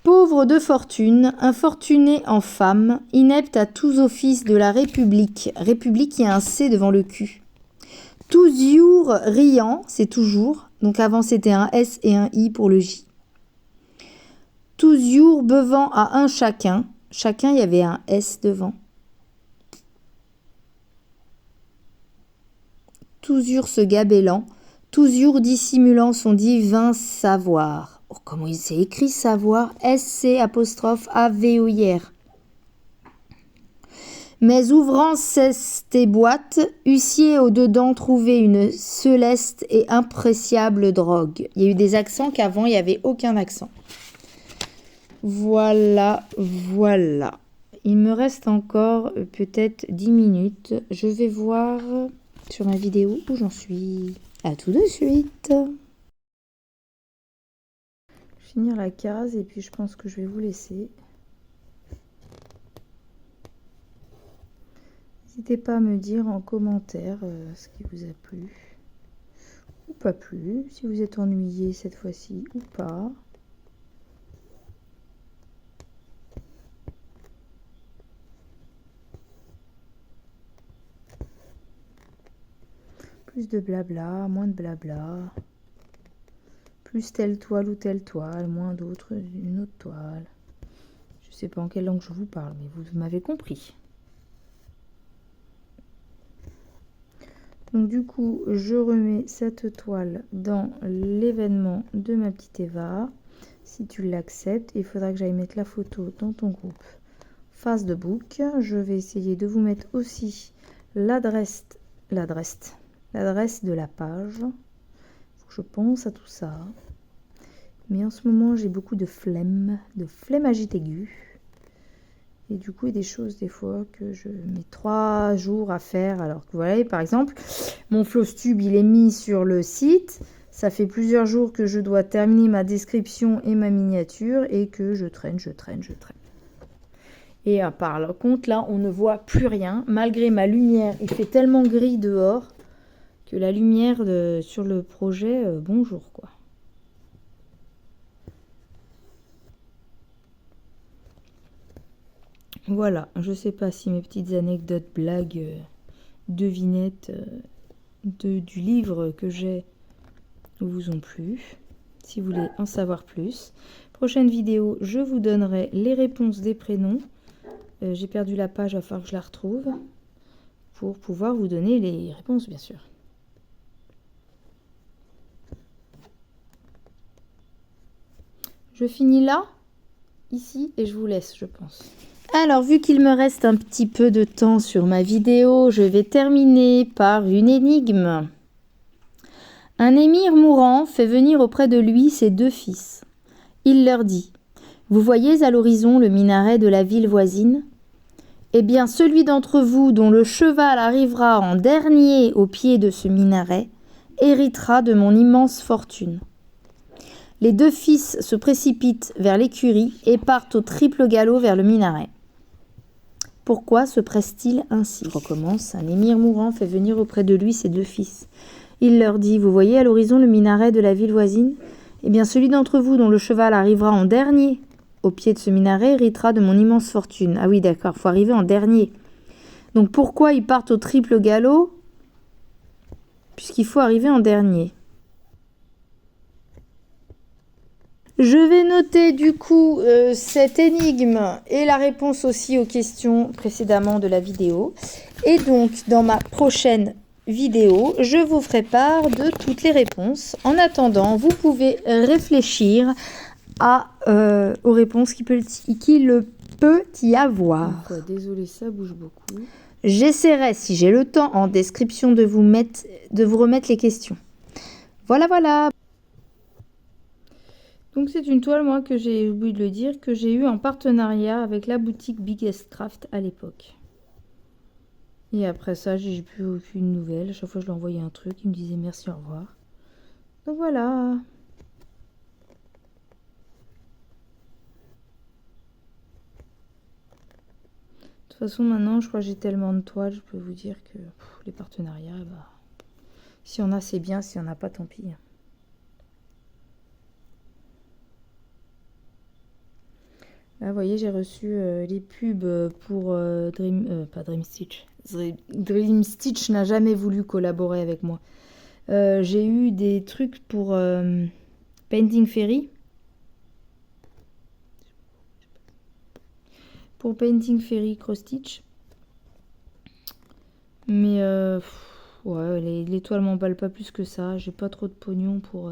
Pauvre de fortune, infortuné en femme, inepte à tous offices de la République. République, il y a un C devant le Q. Toujours riant, c'est toujours. Donc avant, c'était un S et un I pour le J. Toujours bevant à un chacun. Chacun, il y avait un S devant. Toujours se gabellant. Toujours dissimulant son divin savoir. Oh, comment il s'est écrit savoir? S-C-A-V-O-I-R. Mais ouvrant ces boîtes, eussiez au-dedans trouvé une céleste et impréciable drogue. Il y a eu des accents qu'avant, il n'y avait aucun accent. Voilà, voilà. Il me reste encore peut-être 10 minutes. Je vais voir sur ma vidéo où j'en suis. À tout de suite. Finir la case et puis je pense que je vais vous laisser. N'hésitez pas à me dire en commentaire ce qui vous a plu ou pas plu, si vous êtes ennuyé cette fois-ci ou pas. Plus de blabla, moins de blabla. Plus telle toile ou telle toile, moins d'autres, une autre toile. Je sais pas en quelle langue je vous parle, mais vous m'avez compris. Donc du coup, je remets cette toile dans l'événement de ma petite Eva. Si tu l'acceptes, il faudra que j'aille mettre la photo dans ton groupe Facebook. Je vais essayer de vous mettre aussi l'adresse de la page. Faut que je pense à tout ça. Mais en ce moment, j'ai beaucoup de flemmagites aiguë. Et du coup, il y a des choses des fois que je mets 3 jours à faire. Alors que vous voyez, par exemple, mon Flowstube, il est mis sur le site. Ça fait plusieurs jours que je dois terminer ma description et ma miniature et que je traîne. Et par contre, là, on ne voit plus rien. Malgré ma lumière, il fait tellement gris dehors que la lumière sur le projet, bonjour quoi. Voilà, je sais pas si mes petites anecdotes, blagues, devinettes du livre que j'ai vous ont plu. Si vous voulez en savoir plus. Prochaine vidéo, je vous donnerai les réponses des prénoms. J'ai perdu la page, il va falloir que je la retrouve pour pouvoir vous donner les réponses, bien sûr. Je finis là, ici, et je vous laisse, je pense. Alors, vu qu'il me reste un petit peu de temps sur ma vidéo, je vais terminer par une énigme. Un émir mourant fait venir auprès de lui ses 2 fils. Il leur dit « Vous voyez à l'horizon le minaret de la ville voisine ? Eh bien, celui d'entre vous dont le cheval arrivera en dernier au pied de ce minaret héritera de mon immense fortune. » Les 2 fils se précipitent vers l'écurie et partent au triple galop vers le minaret. Pourquoi se presse-t-il ainsi? Je recommence. Un émir mourant fait venir auprès de lui ses 2 fils. Il leur dit, vous voyez à l'horizon le minaret de la ville voisine? Eh bien, celui d'entre vous dont le cheval arrivera en dernier au pied de ce minaret héritera de mon immense fortune. Ah oui, d'accord, il faut arriver en dernier. Donc pourquoi ils partent au triple galop? Puisqu'il faut arriver en dernier. Je vais noter du coup cette énigme et la réponse aussi aux questions précédemment de la vidéo. Et donc, dans ma prochaine vidéo, je vous ferai part de toutes les réponses. En attendant, vous pouvez réfléchir aux réponses qu'il peut y avoir. Désolé, ça bouge beaucoup. J'essaierai, si j'ai le temps, en description de vous remettre les questions. Voilà. Donc c'est une toile, moi, que j'ai oublié de le dire, que j'ai eu en partenariat avec la boutique Biggest Craft à l'époque. Et après ça, j'ai plus aucune nouvelle. À chaque fois, je lui envoyais un truc, il me disait merci, au revoir. Donc voilà. De toute façon, maintenant, je crois que j'ai tellement de toiles, je peux vous dire que les partenariats, s'il y en a, c'est bien, s'il n'y en a pas, tant pis. Là, vous voyez, j'ai reçu les pubs pour Dream Stitch. Dream Stitch n'a jamais voulu collaborer avec moi. J'ai eu des trucs pour Painting Fairy. Pour Painting Fairy Cross Stitch. Mais ouais, les toiles m'emballent pas plus que ça. J'ai pas trop de pognon pour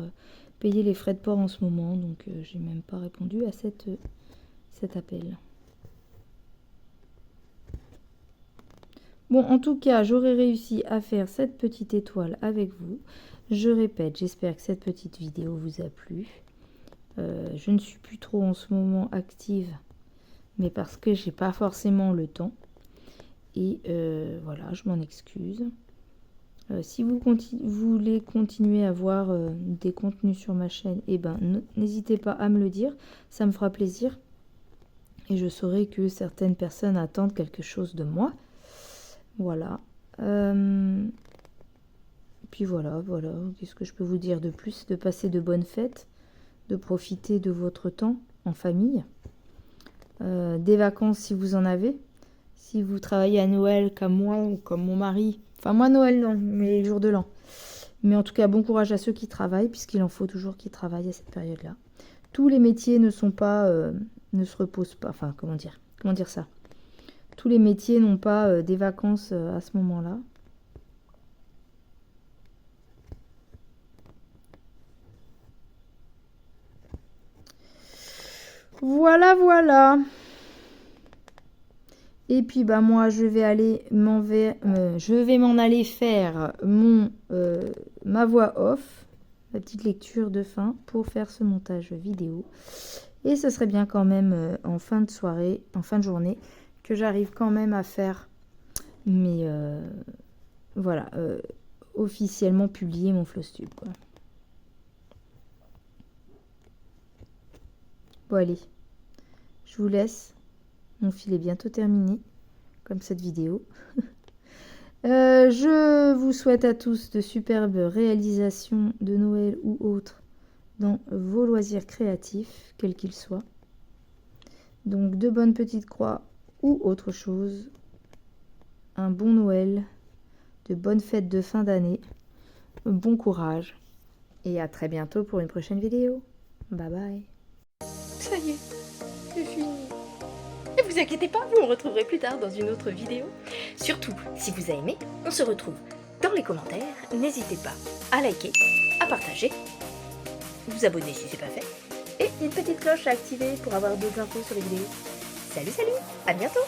payer les frais de port en ce moment. Donc j'ai même pas répondu à cet appel. Bon, en tout cas, j'aurais réussi à faire cette petite étoile avec vous. Je répète, j'espère que cette petite vidéo vous a plu. Je ne suis plus trop en ce moment active mais parce que j'ai pas forcément le temps. Et voilà, je m'en excuse. Si vous voulez continuer à voir des contenus sur ma chaîne, eh ben, n'hésitez pas à me le dire, ça me fera plaisir. Et je saurai que certaines personnes attendent quelque chose de moi. Voilà. Puis voilà. Qu'est-ce que je peux vous dire de plus? De passer de bonnes fêtes, de profiter de votre temps en famille, des vacances si vous en avez. Si vous travaillez à Noël comme moi ou comme mon mari, enfin moi Noël non, mais les jours de l'an. Mais en tout cas, bon courage à ceux qui travaillent, puisqu'il en faut toujours qui travaillent à cette période-là. Tous les métiers ne sont pas, ne se reposent pas, enfin comment dire ça? Tous les métiers n'ont pas des vacances à ce moment-là. Voilà. Et puis bah moi je vais m'en aller faire ma voix off, ma petite lecture de fin pour faire ce montage vidéo. Et ce serait bien quand même en fin de soirée, en fin de journée, que j'arrive quand même à faire mes voilà, officiellement publier mon Flosstube, quoi. Bon allez, je vous laisse. Mon fil est bientôt terminé, comme cette vidéo. Je vous souhaite à tous de superbes réalisations de Noël ou autres dans vos loisirs créatifs, quels qu'ils soient. Donc de bonnes petites croix ou autre chose. Un bon Noël, de bonnes fêtes de fin d'année, bon courage et à très bientôt pour une prochaine vidéo. Bye bye. Ça y est, c'est fini. Ne vous inquiétez pas, vous me retrouverez plus tard dans une autre vidéo. Surtout, si vous avez aimé, on se retrouve dans les commentaires. N'hésitez pas à liker, à partager, vous abonner si c'est pas fait, et une petite cloche à activer pour avoir d'autres infos sur les vidéos. Salut, à bientôt!